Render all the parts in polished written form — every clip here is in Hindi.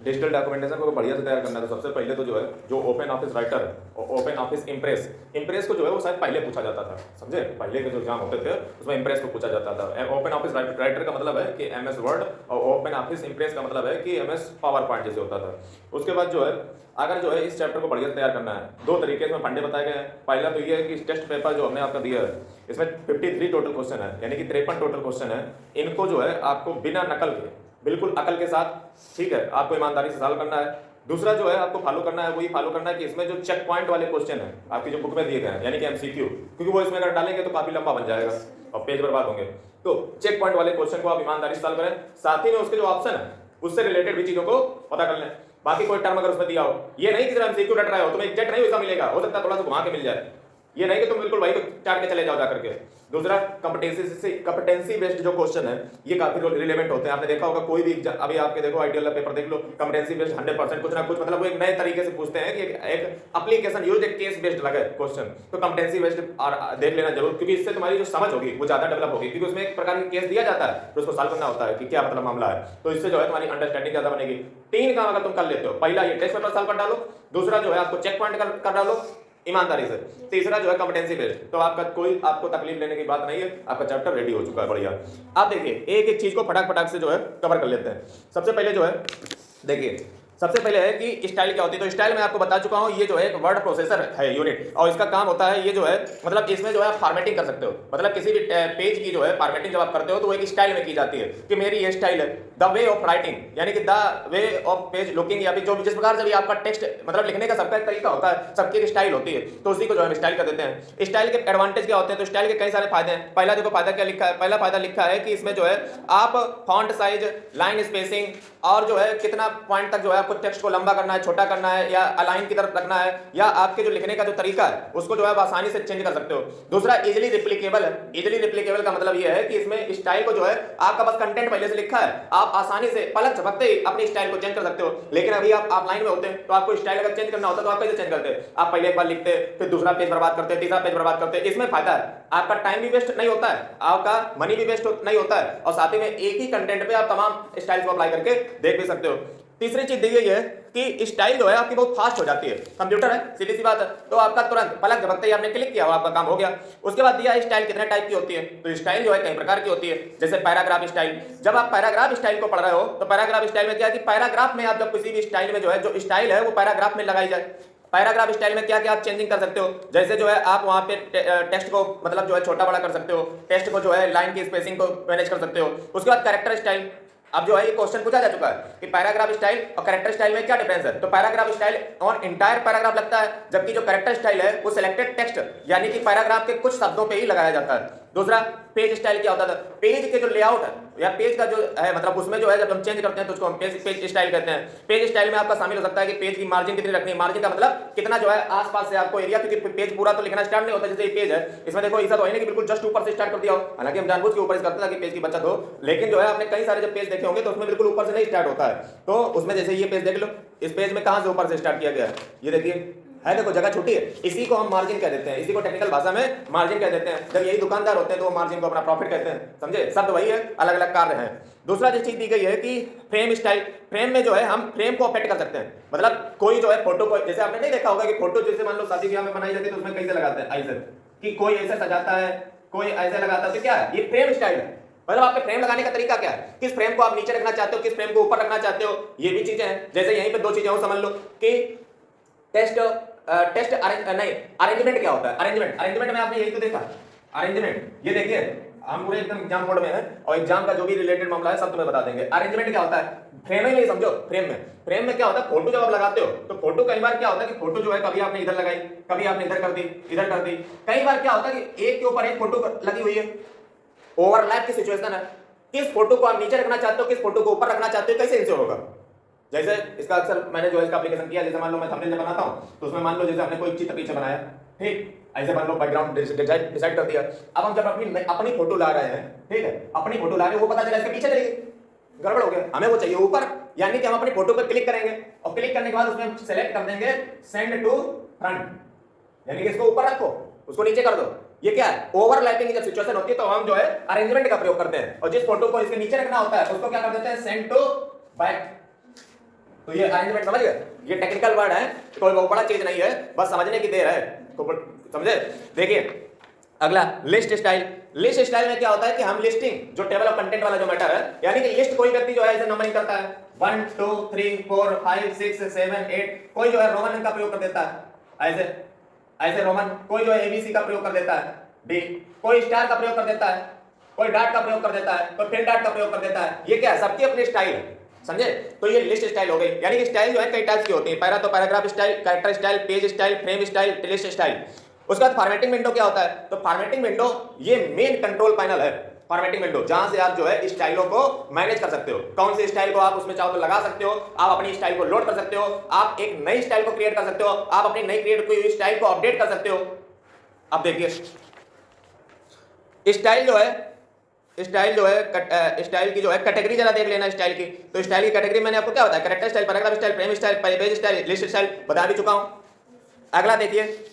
डिजिटल डॉक्यूमेंटेशन को बढ़िया से तैयार करना है तो सबसे पहले तो जो है जो ओपन ऑफिस राइटर और ओपन ऑफिस इम्प्रेस इम्प्रेस को जो है वो शायद पहले पूछा जाता था, समझे? पहले के जो एग्जाम होते थे उसमें इम्प्रेस को पूछा जाता था। ओपन ऑफिस राइटर का मतलब है कि एमएस वर्ड और ओपन ऑफिस इम्प्रेस का मतलब है कि एमएस पावर पॉइंट जैसे होता था। उसके बाद जो है अगर जो है इस चैप्टर को बढ़िया से तैयार करना है, दो तरीके से फंडे बताए गए हैं। पहला तो ये है कि टेस्ट पेपर जो हमने आपका दिया है इसमें 53 टोटल क्वेश्चन है, यानी कि 53 टोटल क्वेश्चन है। इनको जो है आपको बिना नकल के बिल्कुल अकल के साथ, ठीक है, आपको ईमानदारी से सॉल्व करना है। दूसरा जो है आपको फॉलो करना है, वही फॉलो करना है कि इसमें जो चेक पॉइंट वाले क्वेश्चन है आपकी जो बुक में दिए गए हैं, यानी कि एमसीक्यू, क्योंकि वो इसमें अगर डालेंगे तो काफी लंबा बन जाएगा और पेज बर्बाद होंगे। तो चेक पॉइंट वाले क्वेश्चन को आप ईमानदारी से सॉल्व करें, साथ ही में उसके जो ऑप्शन है उससे रिलेटेड भी चीजों को पता कर लें। बाकी कोई टर्म अगर उसमें दिया हो, ये नहीं कि सिर्फ एमसीक्यू रट रहा हो, तुम्हें एग्जैक्ट नहीं वैसा मिलेगा, हो सकता है थोड़ा सा घुमा के मिल जाए, ये नहीं कि तुम बिल्कुल वही को चाट के चले जाओ जाकर के। दूसरा कॉम्पिटेंसी बेस्ड जो क्वेश्चन है ये काफी रिलेवेंट होते हैं। आपने देखा होगा कोई भी एग्जाम, अभी आपके देखो आईटीएल का पेपर देख लो, कॉम्पिटेंसी बेस्ड 100% कुछ ना कुछ, मतलब वो एक नए तरीके से पूछते हैं कि एक एप्लीकेशन यूज, एक केस बेस्ड लगे क्वेश्चन। तो कॉम्पिटेंसी बेस्ड देख लेना जरूर, क्योंकि इससे तुम्हारी जो समझ होगी वो ज्यादा डेवलप होगी, क्योंकि उसमें एक प्रकार की केस दिया जाता है तो उसको सॉल्व करना होता है कि क्या मतलब मामला है। तो इससे जो है तुम्हारी अंडरस्टैंडिंग ज्यादा बनेगी। 3 काम अगर तुम कर लेते हो, पहला ये टेस्ट पेपर सॉल्व कर डालो, दूसरा जो है आपको चेक पॉइंट कर डालो ईमानदारी से, तीसरा जो है कॉम्पिटेंसी बेस्ड, तो आपका कोई आपको तकलीफ लेने की बात नहीं है, आपका चैप्टर रेडी हो चुका है बढ़िया। आप देखिए एक एक चीज को फटाक से जो है कवर कर लेते हैं। सबसे पहले जो है देखिए, सबसे पहले है कि स्टाइल क्या होती है। तो स्टाइल मैं आपको बता चुका हूं, ये जो है एक वर्ड प्रोसेसर है यूनिट, और इसका काम होता है ये जो है मतलब इसमें जो है आप फॉर्मेटिंग कर सकते हो, मतलब किसी भी पेज की जो है फॉर्मेटिंग जब आप करते हो तो वो एक स्टाइल में की जाती है कि मेरी ये स्टाइल है, द वे ऑफ राइटिंग, यानी कि the way of page looking, या फिर जो जिस प्रकार से भी आपका टेक्स्ट मतलब लिखने का सबका एक तरीका होता है, सबकी एक स्टाइल होती है, तो उसी को जो है स्टाइल कर देते हैं। स्टाइल के एडवांटेज क्या होते हैं, तो स्टाइल के कई सारे फायदे हैं। पहला देखो फायदा क्या लिखा है, पहला फायदा लिखा है कि इसमें जो है आप फॉन्ट साइज, लाइन स्पेसिंग और जो है कितना पॉइंट तक जो है आपको टेक्स्ट को लंबा करना है, छोटा करना है, या अलाइन की तरफ रखना है, या आपके जो लिखने का जो तरीका है उसको जो है आप आसानी से चेंज कर सकते हो। दूसरा इजीली रिप्लिकेबल है। इजीली रिप्लिकेबल का मतलब यह है कि इसमें स्टाइल को जो है आपका बस कंटेंट पहले से लिखा है, आप आसानी से पलक झपकते ही अपनी स्टाइल को चेंज कर सकते हो। लेकिन अभी आप ऑफलाइन में होते हैं तो आपको स्टाइल अगर चेंज करना होता तो आप कैसे चेंज करते? आप पहले एक बार लिखते, फिर दूसरा पेज बर्बाद करते, तीसरा पेज बर्बाद करते। इसमें फायदा है, आपका टाइम भी वेस्ट नहीं होता है, आपका मनी भी वेस्ट नहीं होता है, और साथ ही में एक ही कंटेंट पे आप तमाम स्टाइल्स को अप्लाई करके देख भी सकते हो। तीसरी चीज दी गई है कि स्टाइल जो है आपकी बहुत फास्ट हो जाती है। कंप्यूटर है, सीधी सी बात है, तो आपका तुरंत पलक झपकते ही आपने क्लिक किया, आपका काम हो गया। उसके बाद दिया स्टाइल कितने टाइप की होती है, तो स्टाइल जो है कई प्रकार की होती है। जैसे पैराग्राफ स्टाइल, जब आप पैराग्राफ स्टाइल को पढ़ रहे हो तो पैराग्राफ स्टाइल में क्या है कि पैराग्राफ में आप जब किसी भी स्टाइल में जो है जो स्टाइल है वो पैराग्राफ में लगाई जाए। पैराग्राफ स्टाइल में क्या क्या आप चेंजिंग कर सकते हो, जैसे जो है आप वहां पे टेक्स्ट को मतलब जो है छोटा बड़ा कर सकते हो, टेक्स्ट को जो है लाइन की स्पेसिंग को मैनेज कर सकते हो। उसके बाद कैरेक्टर स्टाइल, अब जो है ये क्वेश्चन पूछा जा चुका है कि पैराग्राफ स्टाइल और कैरेक्टर स्टाइल में क्या डिफरेंस है। तो paragraph style on entire paragraph लगता है, जबकि जो कैरेक्टर स्टाइल है वो सिलेक्टेड टेक्स्ट यानी कि पैराग्राफ के कुछ शब्दों पे ही लगाया जाता है। दूसरा पेज स्टाइल क्या होता है, पेज के जो लेआउट है या पेज का जो है मतलब उसमें जो है जब हम चेंज करते हैं तो उसको हम पेज स्टाइल कहते हैं। पेज स्टाइल में आपका शामिल हो सकता है कि पेज की मार्जिन कितनी रखनी है, मार्जिन का मतलब कितना जो है आसपास से आपको एरिया, क्योंकि पेज पूरा तो लिखना स्टार्ट नहीं होता। जैसे ये पेज है, इसमें देखो ऐसा तो है नहीं कि बिल्कुल जस्ट ऊपर से स्टार्ट कर दिया हो, हालांकि हम जानबूझ के ऊपर से करते हैं कि पेज की बचत हो, लेकिन जो है आपने कई सारे जब पेज देखे होंगे तो उसमें बिल्कुल ऊपर से नहीं स्टार्ट होता है। तो उसमें जैसे ये पेज देख लो, इस पेज में कहां से ऊपर से स्टार्ट किया गया है, ये देखिए है, देखो जगह छोटी है, इसी को हम मार्जिन कह देते हैं, इसी को टेक्निकल भाषा में मार्जिन कह देते हैं। जब यही दुकानदार होते हैं तो वो मार्जिन को अपना प्रॉफिट कहते हैं, समझे? शब्द वही है, अलग अलग कार्य हैं। दूसरा जो चीज दी गई है कि फ्रेम स्टाइल, फ्रेम में जो है हम फ्रेम को अफेक्ट कर सकते हैं, मतलब कोई जो है फोटो को, जैसे आपने नहीं देखा होगा कि फोटो जैसे मान लो शादी ब्याह में बनाई जाती है तो उसमें कैसे लगाते हैं, ऐसे कि कोई ऐसे सजाता है, कोई ऐसे लगाता है, तो क्या है ये फ्रेम स्टाइल है। मतलब आपके फ्रेम लगाने का तरीका क्या है, किस फ्रेम को आप नीचे रखना चाहते हो, किस फ्रेम को ऊपर रखना चाहते हो, ये भी चीजें हैं। जैसे यहीं पे दो चीजें हो, समझ लो कि टेस्ट अरेंजमेंट क्या होता है। अरेंजमेंट में आपने यही तो देखा, अरेंजमेंट, ये देखिए हम पूरे एकदम एग्जाम मोड में है और एग्जाम का जो भी रिलेटेड मामला है सब तुम्हें बता देंगे। अरेंजमेंट क्या होता है, फ्रेम में ही समझो। फ्रेम में क्या होता है, फोटो जब आप लगाते हो तो फोटो कई बार क्या होता है कि फोटो जो है कभी आपने इधर लगाई, कभी आपने इधर कर दी, इधर कर दी। कई बार क्या होता है कि एक के ऊपर एक फोटो लगी हुई है, ओवरलैप की सिचुएशन है, किस फोटो को आप नीचे रखना चाहते हो, किस फोटो को ऊपर रखना चाहते हो, कैसे इंश्योर होगा। जैसे इसका अक्सर मैंने जो है इसका एप्लीकेशन किया, जैसे मान लो मैं थंबनेल बनाता हूं तो उसमें मान लो जैसे हमने कोई चित्र पीछे बनाया, ठीक, ऐसे मान लो बैकग्राउंड डिसाइड कर दिया। अब हम जब अपनी फोटो ला रहे हैं, ठीक है, अपनी फोटो ला रहे हैं, वो पता चला इसके पीछे चली गई, गड़बड़ हो गया, हमें वो चाहिए ऊपर, यानी कि हम अपनी फोटो पर क्लिक करेंगे और क्लिक करने के बाद उसमें सेलेक्ट कर देंगे सेंड टू फ्रंट, यानी कि इसको ऊपर रखो, उसको नीचे कर दो। ये क्या है, ओवरलैपिंग की जब सिचुएशन होती है तो हम जो है अरेंजमेंट का प्रयोग करते हैं, और जिस फोटो को इसके नीचे रखना होता है उसको क्या कर देते हैं, सेंड टू बैक। तो ये अरेंजमेंट समझ गए, ये टेक्निकल वर्ड है, कोई बहुत बड़ा चीज नहीं है, बस समझने की देर है, समझे। देखिए अगला लिस्ट स्टाइल। लिस्ट स्टाइल में क्या होता है कि हम लिस्टिंग जो टेबल ऑफ कंटेंट वाला जो मैटर है, यानी कि लिस्ट कोई व्यक्ति जो है ऐसे नंबरिंग करता है 1 2 3 4 5 6 7 8, कोई जो है रोमन अंक का प्रयोग कर देता है ऐसे ऐसे रोमन, कोई जो है एबीसी का प्रयोग कर देता है डी, कोई स्टार का प्रयोग कर देता है, कोई डॉट का प्रयोग कर देता है, कोई फिर डॉट का प्रयोग कर देता है। ये क्या है, सबकी अपनी स्टाइल है, समझे। तो ये लिस्ट स्टाइल हो गई, यानी कि स्टाइल जो है कई टाइप्स की होती है। पहला तो paragraph style, character style, page style, frame style, list style. उसके बाद फॉर्मेटिंग विंडो क्या होता है, तो फॉर्मेटिंग विंडो ये मेन कंट्रोल पैनल है। फॉर्मेटिंग विंडो जहां से आप जो है स्टाइलों को मैनेज कर सकते हो, कौन सी स्टाइल को आप उसमें चाहो तो लगा सकते हो, आप अपनी स्टाइल को लोड कर सकते हो, आप एक नई स्टाइल को क्रिएट कर सकते हो, आप अपनी नई क्रिएट की हुई स्टाइल को अपडेट कर सकते हो। अब देखिए स्टाइल जो है स्टाइल की जो है कैटेगरी जरा देख लेना स्टाइल की। तो स्टाइल की कैटेगरी मैंने आपको क्या बताया, character style, paragraph style, frame style, page style, list style बता भी चुका हूं। अगला देखिए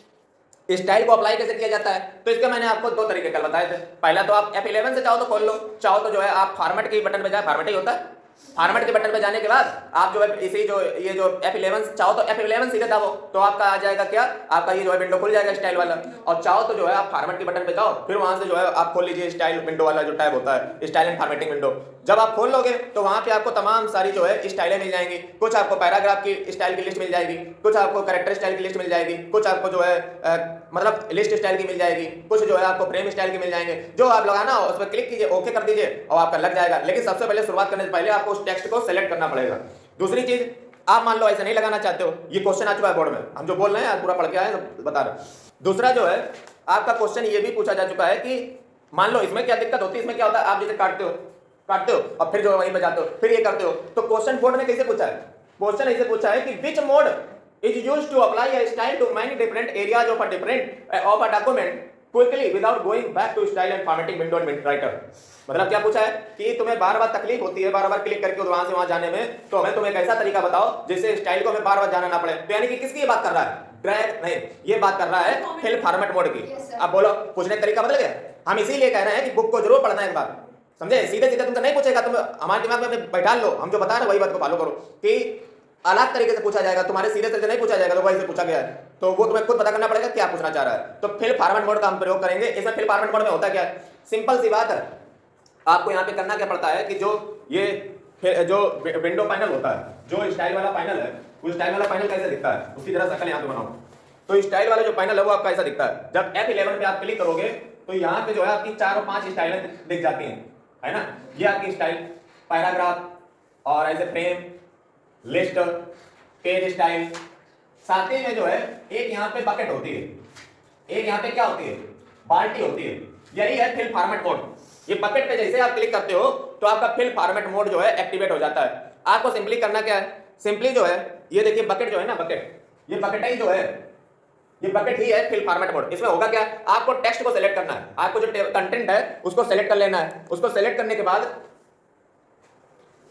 स्टाइल को अप्लाई कैसे किया जाता है, तो इसके मैंने आपको दो तरीके कल बताए थे। पहला तो आप F11 से चाहो तो खोल लो, चाहो तो जो है आप फॉर्मेट के बटन पे जाए, फॉर्मेट ही होता है, फॉर्मेट के बटन पे जाने के बाद आप जो है इसी जो ये जो F11 चाहो तो F11 सीधे दबाओ तो आपका आ जाएगा क्या, आपका ये जो है विंडो खुल जाएगा स्टाइल वाला। और चाहो तो जो है आप फॉर्मेट के बटन पे जाओ, फिर वहां से जो है आप खोल लीजिए स्टाइल विंडो वाला जो टैब होता है, स्टाइल एंड फॉर्मेटिंग विंडो। जब आप खोल लोगे तो वहां पे आपको तमाम सारी जो है स्टाइलें मिल जाएंगी। कुछ आपको पैराग्राफ की स्टाइल की लिस्ट मिल जाएगी, कुछ आपको कैरेक्टर स्टाइल की लिस्ट मिल जाएगी, कुछ आपको जो है मतलब लिस्ट स्टाइल की मिल जाएगी, कुछ जो है आपको फ्रेम स्टाइल की मिल जाएंगे। जो आप लगाना हो उस पर क्लिक कीजिए, ओके कर दीजिए और आपका लग जाएगा। लेकिन सबसे पहले शुरुआत करने से पहले आपको उस टेक्स्ट को सेलेक्ट करना पड़ेगा। दूसरी चीज, आप मान लो ऐसा नहीं लगाना चाहते हो, ये क्वेश्चन आ चुका है बोर्ड में, हम जो बोल रहे हैं पूरा पढ़ के आए तो बता रहे। दूसरा जो है आपका क्वेश्चन ये भी पूछा जा चुका है कि मान लो इसमें क्या दिक्कत होती है, इसमें क्या होता है, आप जैसे काटते हो और फिर जो वहीं पे जाते हो, फिर ये करते हो, तो क्वेश्चन बोर्ड ने कैसे पूछा है, क्वेश्चन ऐसे पूछा है कि which mode is used to apply a style to many different areas of a document quickly without going back to style and formatting window and writer। मतलब क्या पूछा है कि तुम्हें बार बार तकलीफ होती है बार बार क्लिक करके वहां से वहां जाने में, तो हमें तुम्हें एक ऐसा तरीका बताओ जिससे स्टाइल को हमें बार बार जाना ना पड़े। तो यानी कि किसकी ये बात कर रहा है, ड्रैग नहीं, ये बात कर रहा है फिल फॉर्मेट मोड की। अब बोलो पूछने का तरीका बदल गया, हम इसीलिए कह रहे हैं कि बुक को जरूर पढ़ना है एक बार, समझे। सीधे सीधे तुमसे नहीं पूछेगा, तुम हमारे दिमाग में बैठा लो, हम जो बता रहे हैं वही बात को फॉलो करो कि अलग तरीके से पूछा जाएगा, तुम्हारे सीधे से नहीं पूछा जाएगा, तो वही से पूछा गया है, तो वो तुम्हें खुद पता करना पड़ेगा क्या पूछना चाह रहा है। तो फिल फॉर्मेट मोड का हम प्रयोग करेंगे। इसमें फिल फॉर्मेट मोड में होता क्या है, सिंपल सी बात है, आपको यहाँ पे करना क्या पड़ता है कि जो ये जो विंडो पैनल होता है, जो स्टाइल वाला पैनल है, वो स्टाइल वाला पैनल कैसे दिखता है उसकी जरा शक्ल यहाँ पे बनाओ। तो स्टाइल वाला जो पैनल है वो आपका ऐसा दिखता है। जब F11 पे आप क्लिक करोगे तो यहाँ पे जो है आपकी 4 और 5 स्टाइलें दिख जाती हैं, है ना। ये आपकी स्टाइल, पैराग्राफ और ऐसे फ्रेम, लिस्ट, पेज स्टाइल, साथ ही में जो है एक यहाँ पे बकेट होती है, एक यहाँ पे क्या होती है, बाल्टी होती है। यही है फिल फॉर्मेट मोड। ये बकेट पे जैसे आप क्लिक करते हो तो आपका फिल फॉर्मेट मोड जो है एक्टिवेट हो जाता है। आपको सिंपली करना क्या है, सिंपली जो है ये देखिए बकेट जो है ना, बकेट, ये बकेट ही जो है, ये बकेट ही है फिल फॉर्मेट मोड। इसमें होगा क्या, आपको टेक्स्ट को सेलेक्ट करना है, आपको जो कंटेंट है उसको सेलेक्ट कर लेना है। उसको सेलेक्ट करने के बाद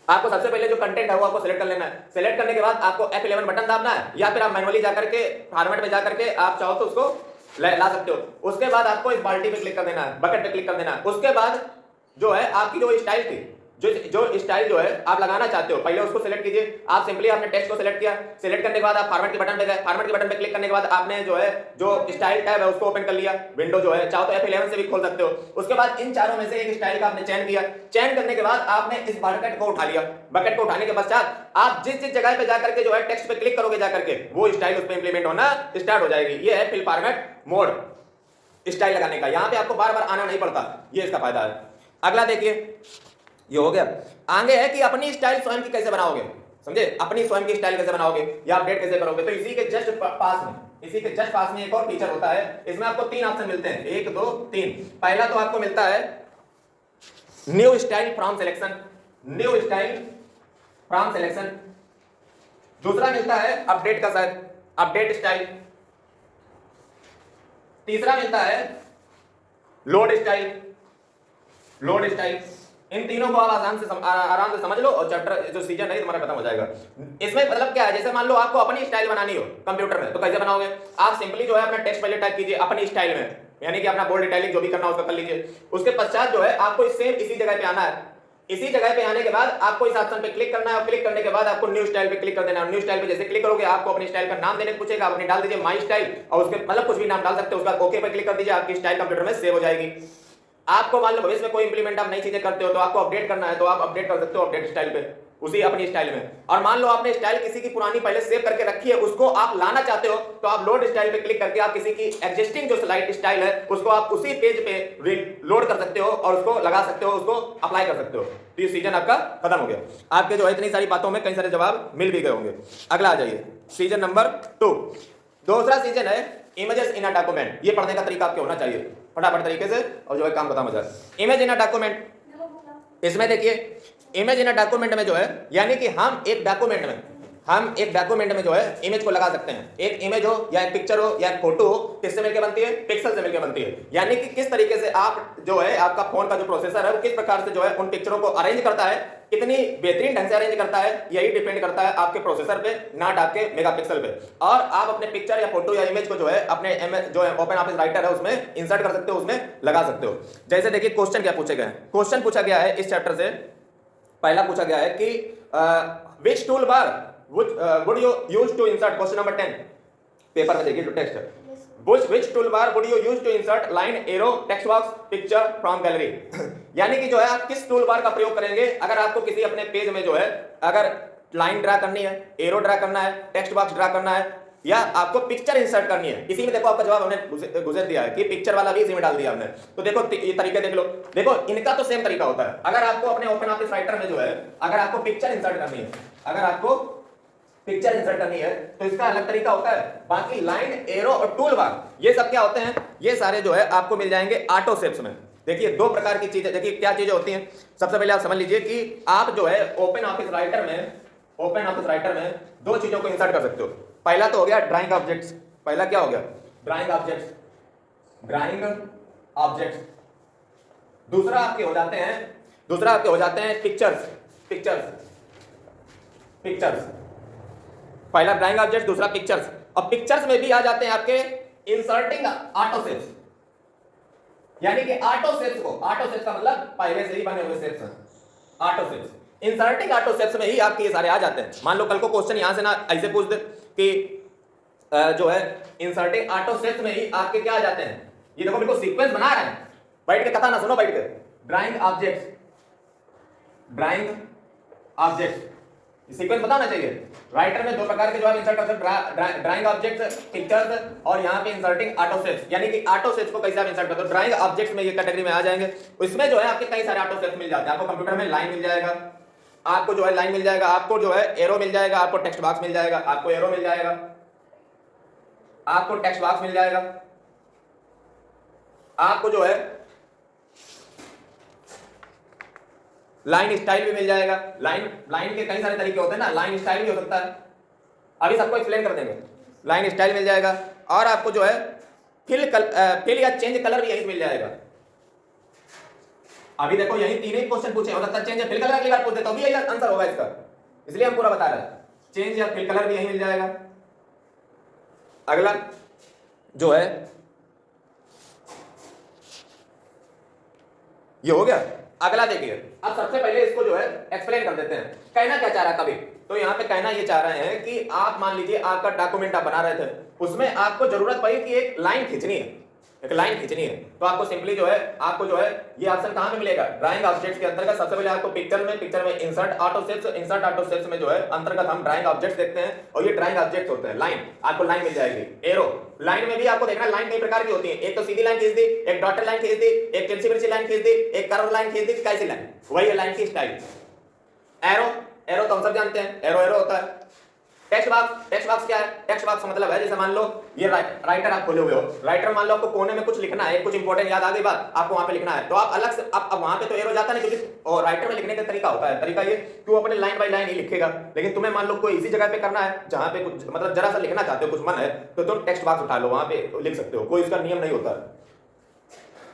आपको सबसे पहले जो कंटेंट है वो आपको सेलेक्ट कर लेना है। सेलेक्ट करने के बाद आपको F11 बटन दाबना है, या फिर आप मैनुअली जाकर के फॉर्मेट में जाकर के आप चाहो तो उसको ला सकते हो। उसके बाद आपको इस बाल्टी पे क्लिक कर देना है, बकेट पे क्लिक कर देना है। उसके बाद जो है आपकी जो स्टाइल थी, जो स्टाइल जो है आप लगाना चाहते हो, पहले उसको सेलेक्ट कीजिए। आप सिंपली आपने टेक्स्ट को सेलेक्ट किया, सेलेक्ट करने के बाद आप फॉर्मेट के बटन पे गए, फॉर्मेट के बटन पे क्लिक करने के बाद आपने जो है जो स्टाइल टैब है उसको ओपन कर लिया। विंडो जो है चाहो तो F11 से भी खोल सकते हो। उसके बाद इन चारों में से एक स्टाइल का आपने चयन किया, चयन करने के बाद आपने इस बकेट को उठा लिया। बकेट को उठाने के पश्चात आप जिस जिस जगह पे जाकर के जो है टेक्स्ट पे क्लिक करोगे जाकर के, वो स्टाइल उस पे इंप्लीमेंट होना स्टार्ट हो जाएगी। ये है फिल फॉर्मेट मोड स्टाइल लगाने का। यहाँ पे आपको बार बार आना नहीं पड़ता, ये इसका फायदा है। अगला देखिए, ये हो गया। आगे है कि अपनी स्टाइल स्वयं की कैसे बनाओगे, समझे, अपनी स्वयं की स्टाइल कैसे बनाओगे या अपडेट कैसे करोगे। तो इसी के जस्ट पास में एक और फीचर होता है। इसमें आपको 3 ऑप्शन मिलते हैं, 1 2 3। पहला तो आपको मिलता है new style from selection, new style from selection. दूसरा मिलता है अपडेट का शायद, अपडेट स्टाइल। तीसरा मिलता है लोड स्टाइल, लोड स्टाइल। इन तीनों को आप आराम से समझ लो और चैप्टर जो सीजन है तुम्हारा खत्म हो जाएगा। इसमें मतलब क्या है, जैसे मान लो आपको अपनी स्टाइल बनानी हो कंप्यूटर में, तो कैसे बनाओगे, आप सिंपली जो है अपना टेक्स्ट पहले टाइप कीजिए अपनी स्टाइल में, यानी कि अपना बोल्ड इटैलिक जो भी करना है उसका कर लीजिए। उसके पश्चात जो है आपको सेम इसी जगह पे आना है, इसी जगह पे आने के बाद आपको इस ऑप्शन पे क्लिक करना है और क्लिक करने के बाद आपको न्यू स्टाइल पे क्लिक कर देना है। न्यू स्टाइल पे जैसे क्लिक करोगे आपको अपनी स्टाइल का नाम देने को पूछेगा, आप अपनी डाल दीजिए माई स्टाइल और उसके मतलब कुछ भी नाम डाल सकते हो। उसके बाद ओके पे क्लिक कर दीजिए, आपकी स्टाइल कंप्यूटर में सेव हो जाएगी। आपको मान लो भविष्य में कोई इंप्लीमेंट आप नई चीजें करते हो तो आपको अपडेट करना है तो आप अपडेट कर सकते हो अपडेट स्टाइल पे उसी अपनी स्टाइल में। और मान लो आपने स्टाइल किसी की पुरानी पहले सेव करके रखी है उसको आप लाना चाहते हो तो आप लोड स्टाइल पे क्लिक करके आप किसी की एग्जिस्टिंग जो स्लाइड स्टाइल है उसको आप उसी पेज पे लोड कर सकते हो और उसको लगा सकते हो, उसको अप्लाई कर सकते हो। तो ये सीजन आपका खत्म हो गया। आपके जो है इतनी सारी बातों में कई सारे जवाब मिल भी गए होंगे। अगला आ जाइए सीजन नंबर 2। दूसरा सीजन है इमेजेस इन अ डॉक्यूमेंट। ये पढ़ने का तरीका आपके होना चाहिए फटाफट तरीके से और जो है काम बता मजा। इमेज इन अ डॉक्यूमेंट, इसमें देखिए इमेज इन अ डॉक्यूमेंट में जो है यानी कि हम एक डॉक्यूमेंट में जो है इमेज को लगा सकते हैं। एक इमेज हो या एक पिक्चर हो या एक फोटो हो, किससे मिलकर बनती है? पिक्सल से मिलकर बनती है। यानी कि किस तरीके से आप जो है आपका फोन का जो प्रोसेसर है वो किस प्रकार से जो है उन पिक्चरों को अरेंज करता है, कितनी बेहतरीन ढंग से अरेंज करता है, यही डिपेंड करता है आपके प्रोसेसर पे, नॉट आपके मेगापिक्सल पे। और आप अपने पिक्चर या फोटो या इमेज को जो है अपने जो है ओपन ऑफिस राइटर है उसमें इंसर्ट कर सकते हो, उसमें लगा सकते हो। जैसे देखिए क्वेश्चन क्या पूछे गए। क्वेश्चन पूछा गया है इस चैप्टर से, पहला पूछा गया है कि which tool bar would you use to insert, question number 10 paper में देखिए जो टेक्स्ट है, which toolbar would you use to insert line, arrow, text box, picture from gallery। यानी कि जो है आप किस टूल बार का प्रयोग करेंगे अगर आपको किसी अपने पेज में जो है अगर लाइन ड्रा करनी है, एरो ड्रा करना है, टेक्स्ट बॉक्स ड्रा करना है या आपको पिक्चर इंसर्ट करनी है। इसी में देखो आपका जवाब हमने गुजर दिया है कि पिक्चर वाला भी इसी में डाल दिया हमने। तो देखो ये तरीके देख लो, देखो इनका तो सेम तरीका होता है। अगर आपको अपने ओपन ऑफिस राइटर में जो है अगर आपको पिक्चर इंसर्ट करनी है, अगर आपको पिक्चर इंसर्ट करनी है तो इसका अलग तरीका होता है। बाकी लाइन, एरो और टूल बार ये सब क्या होते हैं, ये सारे जो है आपको मिल जाएंगे ऑटो शेप्स में। देखिए दो प्रकार की चीजें, देखिए क्या चीजें होती हैं। सबसे पहले आप समझ लीजिए कि आप जो है ओपन ऑफिस राइटर में दो चीजों को इंसर्ट कर सकते हो। पहला तो हो गया ड्राइंग ऑब्जेक्ट्स। पहला क्या हो गया? Drawing objects. दूसरा आपके हो जाते हैं पिक्चर्स। पहला ड्राइंग ऑब्जेक्ट, दूसरा पिक्चर्स। और पिक्चर्स में भी आ जाते हैं आपके इंसर्टिंग ऑटो शेप्स। यानी कि ऑटो शेप्स का मतलब पहले से ही बने हुए शेप्स हैं, auto shapes. Inserting auto shapes में ही आपके ये सारे आ जाते हैं। मान लो कल को क्वेश्चन यहां से ना ऐसे पूछ दे कि जो है इंसर्टिंग ऑटो शेप्स में ही आपके क्या आ जाते हैं। ये देखो बिल्कुल सीक्वेंस बना रहे हैं, बैठ के कथा ना सुनो, बैठ के। ड्राइंग ऑब्जेक्ट्स सीक्वेंस बताना चाहिए। राइटर में दो प्रकार के जो आप इंसर्ट कर सकते हैं, ड्राइंग ऑब्जेक्ट्स, पिक्चर्स और यहाँ पे इंसर्टिंग ऑटो शेप्स। यानी कि ऑटो शेप्स को कैसे आप इंसर्ट करते हो, ड्राइंग ऑब्जेक्ट्स में ये कैटेगरी में आ जाएंगे। इसमें जो है आपके कई सारे ऑटो शेप्स मिल जाते हैं। आपको कंप्यूटर में लाइन मिल जाएगा, आपको जो है लाइन मिल जाएगा, आपको जो है एरो मिल जाएगा, आपको टेक्स्ट बॉक्स मिल जाएगा, आपको एरो मिल जाएगा, आपको टेक्स्ट बॉक्स मिल जाएगा, आपको जो है लाइन स्टाइल भी मिल जाएगा। लाइन के कई सारे तरीके होते हैं ना, लाइन स्टाइल भी हो सकता है, अभी सबको एक्सप्लेन कर देंगे। लाइन स्टाइल मिल जाएगा और आपको जो है फिल या चेंज कलर भी यही मिल जाएगा। अभी देखो यही तीन ही क्वेश्चन पूछे, हो सकता है चेंज या फिल कलर अगली बार पूछते तो भी यही आंसर होगा इसका, इसलिए हम पूरा बता रहे हैं। चेंज या फिल कलर भी यही मिल जाएगा। अगला जो है ये हो गया। अगला देखिए, अब सबसे पहले इसको जो है एक्सप्लेन कर देते हैं। कहना क्या चाह रहा है कभी, तो यहाँ पे कहना ये चाह रहे हैं कि आप मान लीजिए आपका डॉक्यूमेंट आप बना रहे थे, उसमें आपको जरूरत पड़ी कि एक लाइन खींचनी है, तो आपको सिंपली जो है ये ऑप्शन कहां पे मिलेगा? ड्राइंग ऑब्जेक्ट्स के अंतर्गत सबसे पहले आपको पिक्चर में इंसर्ट ऑटो शेप्स में जो है अंतर्गत हम ड्राइंग ऑब्जेक्ट्स देखते हैं और ये ड्राइंग ऑब्जेक्ट्स होते हैं। लाइन, आपको लाइन मिल जाएगी। एरो, लाइन में भी आपको देखना लाइन कई प्रकार की होती है। एक तो सीधी लाइन खींच दी, एक डॉटेड लाइन खींच दी, एक तिरछी मिर्ची लाइन खींच दी, एक कर्व लाइन खींच दी, कैसी लाइन, वही है लाइन की स्टाइल। एरो तो हम सब जानते हैं, एरो होता है। टेक्स्ट बॉक्स क्या है? टेक्स्ट बॉक्स का मतलब है जैसे मान लो ये राइटर आप खोले हुए हो, राइटर मान लो आपको कोने में कुछ लिखना है, कुछ इंपॉर्टेंट याद आ गई बात, आपको वहां पे लिखना है, तो आप अलग से अब वहां पे तो एरो जाता नहीं, क्योंकि और राइटर में लिखने का तरीका होता है। तरीका ये कि वो अपने लाइन बाय लाइन ही लिखेगा, लेकिन तुम्हें मान लो कोई इसी जगह पे करना है जहां पे कुछ मतलब जरा सा लिखना चाहते हो, कुछ मन है, तो तुम टेक्स्ट बॉक्स उठा लो, वहां पे लिख सकते हो, कोई इसका नियम नहीं होता।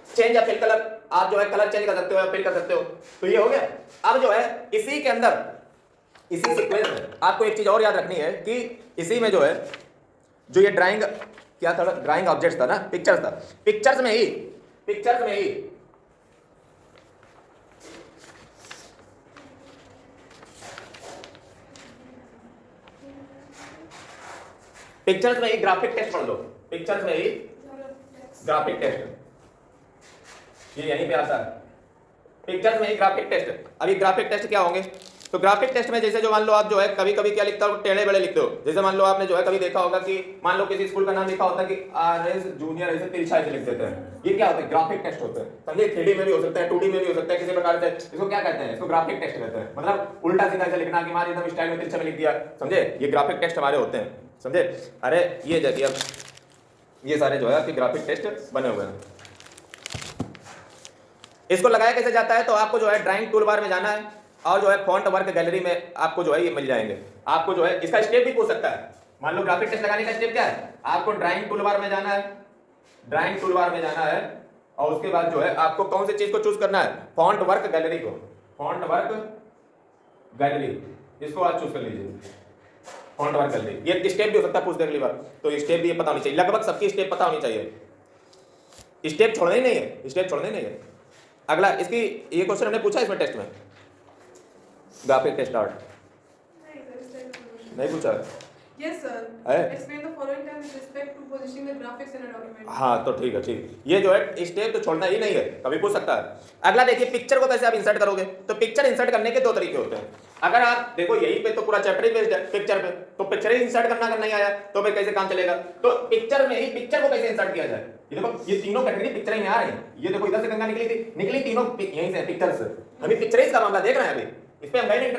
चेंज या फिल कलर, आप जो है कलर चेंज कर सकते हो या फिल कर सकते हो, तो ये हो गया। अब जो है इसी के अंदर इसी सीक्वेंस में आपको एक चीज और याद रखनी है कि इसी में जो है जो ये ड्राइंग क्या था, ड्राइंग ऑब्जेक्ट्स था ना, पिक्चर्स था, पिक्चर्स में ही पिक्चर्स में ही ग्राफिक टेस्ट पढ़ लो, पिक्चर्स में ही ग्राफिक टेस्ट, ये यहीं पे आता है, पिक्चर्स में ही ग्राफिक टेस्ट। अभी ग्राफिक टेस्ट क्या होंगे, तो ग्राफिक टेस्ट में जैसे जो मान लो आप जो है कभी कभी क्या लिखते हो, टेढ़े बड़े लिखते हो। जैसे मान लो आपने जो है कभी देखा होगा कि मान लो किसी स्कूल का नाम लिखा होता है कि आरएस जूनियर, ऐसे तिरछा ऐसे लिख देते हैं। ये क्या होता है, ग्राफिक टेस्ट होते हैं, समझे। 3D में भी हो सकता है, 2D में भी हो सकता है, किसी प्रकार से। इसको क्या कहते हैं, इसको ग्राफिक टेस्ट कहते हैं। मतलब उल्टा सीधा ऐसे लिखना कि मान एकदम स्टाइल में तिरछा में लिख दिया, समझे। ये ग्राफिक टेस्ट हमारे होते हैं, समझे। अरे ये देखिए अब ये सारे जो है आपके ग्राफिक टेस्ट बने हुए हैं। इसको लगाया कैसे जाता है, तो आपको जो है ड्राइंग टूल बार में जाना है और जो है फॉन्ट वर्क गैलरी में आपको जो है ये मिल जाएंगे। आपको जो है इसका स्टेप भी पूछ सकता है। मान लो ग्राफिक टेस्ट लगाने का स्टेप क्या है, आपको ड्राइंग टूल बार में जाना है, ड्राइंग टूल बार में जाना है और उसके बाद जो है आपको कौन सी चीज को चूज करना है, फॉन्ट वर्क गैलरी को, फॉन्ट वर्क गैलरी, इसको आप चूज कर लीजिए, फॉन्ट वर्क गैलरी। ये स्टेप भी हो सकता है पूछ दे अगली बार, तो ये स्टेप भी ये पता होनी चाहिए, लगभग सबकी स्टेप पता होनी चाहिए, स्टेप छोड़ना ही नहीं है, स्टेप छोड़ना ही नहीं है। अगला इसकी ये क्वेश्चन हमने पूछा इसमें टेस्ट में, ग्राफिक टेस्ट आर्ट नहीं पूछा। Yes sir. है? Explain the following terms with respect to positioning the graphics in a document. हाँ तो ठीक है, ठीक, ये जो है स्टेप तो छोड़ना ही नहीं है, कभी पूछ सकता है। अगला देखिए पिक्चर को कैसे आप इंसर्ट करोगे, तो पिक्चर इंसर्ट करने के 2 तरीके होते हैं। अगर आप देखो यहीं पे तो पूरा चैप्टर ही बेस्ड है पिक्चर पे, तो पिक्चर ही इंसर्ट करना अगर नहीं आया तो फिर कैसे काम चलेगा। तो पिक्चर में ही पिक्चर को कैसे इंसर्ट किया जाए, ये देखो ये तीनों कैटेगरी पिक्चर में आ रही है। ये देखो इधर से गंगा निकली तीनों यहीं से पिक्चर से, अभी पिक्चर का मामला देख रहे हैं अभी, इस पे हम गए नहीं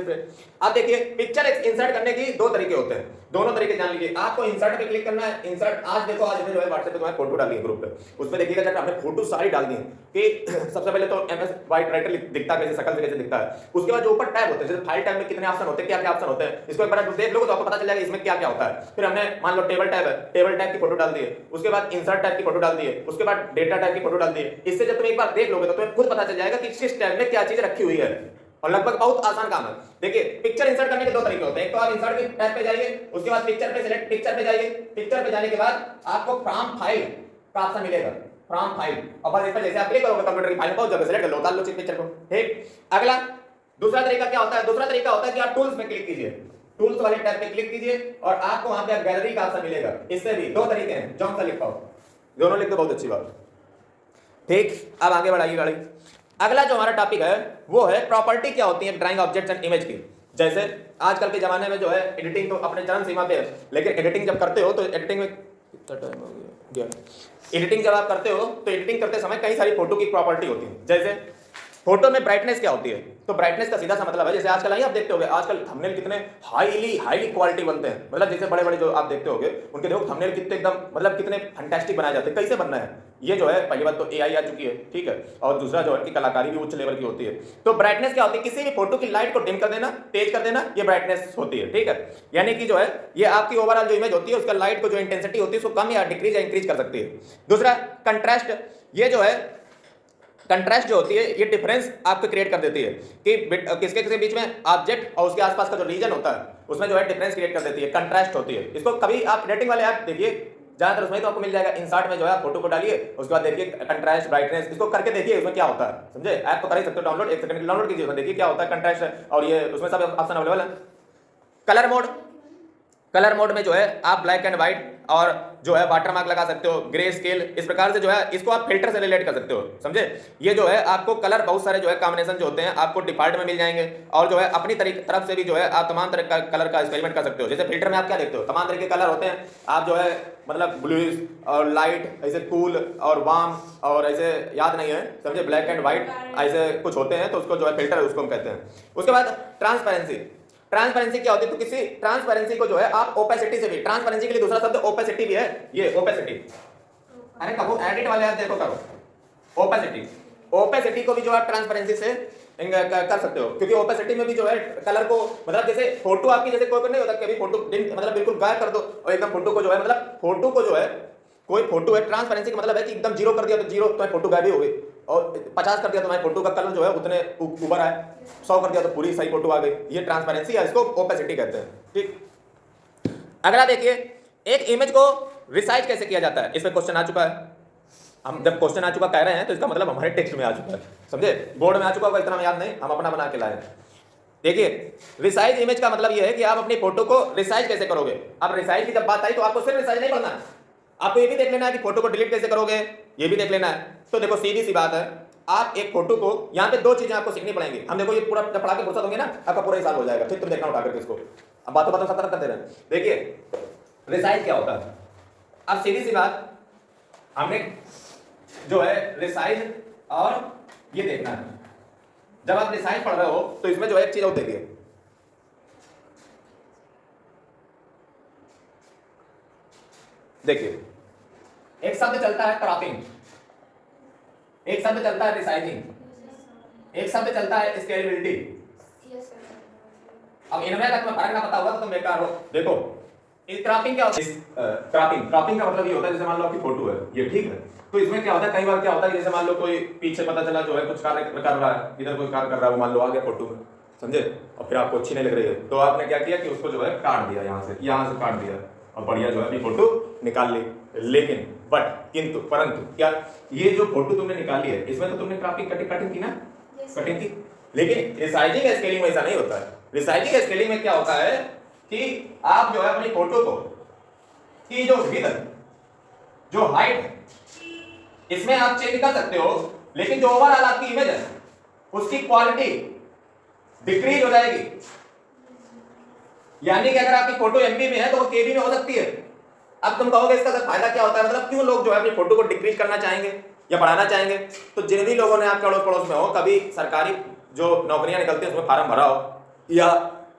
पे। आप देखिए पिक्चर इंसर्ट करने की 2 तरीके होते हैं, दोनों तरीके जान लीजिए। आपको इंसर्ट पे क्लिक करना है, इंसर्ट आज देखो आज जो है व्हाट्सएप पे तुम्हारे फोटो डाली है ग्रुप पे, उस पे देखिएगा जब हमने फोटो सारी डाल दी है कि सबसे पहले तो एमएस वाइट राइटर दिखता है, कैसे शकल से कैसे दिखता है। उसके बाद जो ऊपर टैब होते हैं, जैसे फाइल टैब में कितने ऑप्शन होते हैं, क्या क्या ऑप्शन होते हैं, इसको एक बार देख लोगे तो आपको पता चल जाएगा इसमें क्या क्या होता है। फिर हमने मान लो टेबल टैब है, टेबल टैब की फोटो डाल दी है, उसके बाद इंसर्ट टैब की फोटो डाल दी है, उसके बाद डेटा टैब की फोटो डाल दी है। इससे जब तुम एक बार देख लोगे तो तुम्हें खुद पता चल जाएगा कि किस टैब में क्या चीज रखी हुई है, और लगभग बहुत आसान काम है। देखिए पिक्चर इंसर्ट करने के 2 तरीके होते हैं, एक तो आप इंसर्ट के टैब पे जाइए, उसके बाद पिक्चर पे सिलेक्ट, पिक्चर पे जाइए, पिक्चर पे जाने के बाद आपको फ्रॉम फाइल का ऑप्शन मिलेगा, फ्रॉम फाइल, और बस इस पर जैसे आप क्लिक करोगे कंप्यूटर की फाइल में पहुंच जाओगे, सिलेक्ट कर लो, डाल लो पिक्चर को, ठीक। अगला दूसरा तरीका क्या होता है, दूसरा तरीका होता है कि आप टूल्स में क्लिक कीजिए, टूल्स वाले टैब पे क्लिक कीजिए और आपको वहां पे गैलरी का ऑप्शन मिलेगा। इससे भी 2 तरीके हैं, जॉन सा लिखा हो, दोनों लिख दो, बहुत अच्छी बात, ठीक। अब आगे बढ़ाइए गाड़ी। अगला जो हमारा टॉपिक है वो है प्रॉपर्टी क्या होती है ड्राइंग ऑब्जेक्ट्स एंड इमेज की। जैसे आजकल के जमाने में जो है एडिटिंग तो अपने चरम सीमा पे है, लेकिन एडिटिंग जब करते हो तो एडिटिंग में कितना टाइम हो गया, एडिटिंग जब आप करते हो तो एडिटिंग करते समय कई सारी फोटो की प्रॉपर्टी होती है। जैसे फोटो में ब्राइटनेस क्या होती है, तो ब्राइटनेस का सीधा सा मतलब है, जैसे आजकल नहीं आप देखते होगे आजकल थंबनेल कितने हाईली क्वालिटी बनते हैं, मतलब जैसे बड़े बड़े जो आप देखते होगे उनके देखो थंबनेल कितने एकदम मतलब कितने फैंटास्टिक बनाए जाते हैं। कैसे बनना है, ये जो है पहली बात तो एआई आ चुकी है, ठीक है, और दूसरा जो है कि कलाकारी भी उच्च लेवल की होती है। तो ब्राइटनेस क्या होती है, किसी भी फोटो की लाइट को डिम कर देना, तेज कर देना, ये ब्राइटनेस होती है, ठीक है। यानी कि जो है ये आपकी ओवरऑल जो इमेज होती है उसका लाइट को जो इंटेंसिटी होती है उसको कम या डिक्रीज या इंक्रीज कर सकती है। दूसरा कंट्रास्ट, ये जो है कंट्रास्ट जो होती है ये डिफरेंस आपको क्रिएट कर देती है कि किसके किसी बीच में ऑब्जेक्ट और उसके आसपास का जो रीजन होता है उसमें जो है डिफरेंस क्रिएट कर देती है, कंट्रास्ट होती है। इसको कभी आप एडिटिंग वाले ऐप देखिए, ज्यादातर उसमें तो आपको मिल जाएगा, इंसर्ट में जो है फोटो को डालिए, उसके बाद देखिए कंट्रास्ट ब्राइटनेस, इसको करके देखिए उसमें क्या होता है, समझे। ऐप को कर ही सकते हो डाउनलोड, 1 सेकंड डाउनलोड कीजिए, उसमें देखिए क्या होता है कंट्रास्ट, और ये उसमें सब ऑप्शन अवेलेबल है। कलर मोड, कलर मोड में जो है आप ब्लैक एंड व्हाइट और जो है वाटरमार्क लगा सकते हो, ग्रे स्केल, इस प्रकार से जो है इसको आप फिल्टर से रिलेट कर सकते हो, समझे। ये जो है आपको कलर बहुत सारे जो है कॉम्बिनेशन जो होते हैं आपको डिफॉल्ट में मिल जाएंगे, और जो है अपनी तरफ से भी जो है आप तमाम तरह का कलर का एक्सपेरिमेंट कर सकते हो। जैसे फिल्टर में आप क्या देखते हो, तमाम तरह के कलर होते हैं, आप जो है मतलब ब्लूइश और लाइट, ऐसे कूल और वार्म और ऐसे याद नहीं है, समझे, ब्लैक एंड व्हाइट ऐसे कुछ होते हैं, तो उसको जो है फिल्टर उसको हम कहते हैं। उसके बाद ट्रांसपेरेंसी, ट्रांसपेरेंसी क्या होती है, तो किसी ट्रांसपेरेंसी को जो है आप ओपेसिटी से भी, ट्रांसपेरेंसी के लिए दूसरा शब्द ओपेसिटी भी है, ये ओपेसिटी, अरे कहो एडिट वाले आप देखो करो, ओपेसिटी, ओपेसिटी को भी जो आप ट्रांसपेरेंसी से कर सकते हो, क्योंकि ओपेसिटी में भी जो है कलर को मतलब जैसे फोटो आपकी जैसे कोई नहीं होता कभी फोटो मतलब बिल्कुल गायब कर दो और एकदम फोटो को जो है मतलब फोटो को जो है कोई फोटो है, ट्रांसपेरेंसी का मतलब है कि एकदम 0 कर दिया तो 0 तो फोटो गायब ही हो गई, और 50 कर दिया तो फोटो का कलर जो है उतने ऊपर आए, 100 कर दिया तो पूरी सही फोटो आ गई, ये ट्रांसपेरेंसी है, इसको ओपेसिटी कहते हैं, ठीक। अगला देखिए एक इमेज को रिसाइज कैसे किया जाता है, इस पे क्वेश्चन आ चुका है। हम जब क्वेश्चन आ चुका कह रहे हैं तो इसका मतलब हमारे टेक्स्ट में आ चुका है, समझे, बोर्ड में आ चुका होगा, इतना याद नहीं, हम अपना बना के लाए। देखिए रिसाइज इमेज का मतलब ये है कि आप अपनी फोटो को रिसाइज कैसे करोगे। अब रिसाइज की जब बात आई तो आपको सिर्फ रिसाइज नहीं करना है, आपको ये भी देख लेना है कि फोटो को डिलीट कैसे करोगे, ये भी देख लेना है। तो देखो सीधी सी बात है, आप एक फोटो को यहाँ पे दो चीजें आपको सीखनी पड़ेंगी। हम देखो ये पूरा जब पढ़ा के फुर्सत होंगे ना आपका पूरा हिसाब हो जाएगा, फिर तुम देखना उठा करके इसको। अब बातों सतर्क करते रहे। देखिए रिसाइज क्या होता है, अब सीधी सी बात हमने जो है रिसाइज और ये देखना है। जब आप रिसाइज पढ़ रहे हो तो इसमें जो है एक चीज और देखिए, देखिए एक शब्द चलता है क्रॉपिंग, एक शब्द चलता है रिसाइजिंग, एक शब्द चलता है स्केलेबिलिटी। अब इनमें अगर तुम्हें फर्क ना पता होगा तो तुम बेकार हो। देखो इस क्रॉपिंग क्या होता है, क्रॉपिंग का मतलब ये होता है जैसे मान लो आपकी फोटो है ये, ठीक है, तो इसमें क्या होता है कई बार क्या होता है जैसे मान लो कोई पीछे पता चला जो है कुछ कार्य कर रहा है, इधर कोई कार्य कर रहा है, वो मान लो आ गया फोटो में, समझे, और फिर आपको अच्छी नहीं लग रही है तो आपने क्या किया कि उसको जो है काट दिया, यहाँ से काट दिया और बढ़िया जो है अपनी फोटो निकाल ली। लेकिन किंतु परंतु क्या ये जो फोटो तुमने निकाली है इसमें तो तुमने क्रॉपिंग कटिंग की ना, कटिंग की। लेकिन रिसाइजिंग या स्केलिंग में ऐसा नहीं होता है। रिसाइजिंग या स्केलिंग में क्या होता है कि आप जो है अपनी फोटो को की जो विड्थ, जो हाइट है, इसमें आप चेंज कर सकते हो, लेकिन जो ओवरऑल आपकी इमेज है उसकी क्वालिटी डिक्रीज हो जाएगी। यानी कि अगर आपकी फोटो एमबी में है तो वो केबी में हो सकती है। अब तुम कहोगे इसका फायदा क्या होता है, मतलब क्यों लोग जो है अपनी फोटो को डिक्रीज करना चाहेंगे या बढ़ाना चाहेंगे। तो जिन भी लोगों ने आपके अड़ोस पड़ोस में हो कभी सरकारी जो नौकरियां निकलती है उसमें फॉर्म भरा हो, या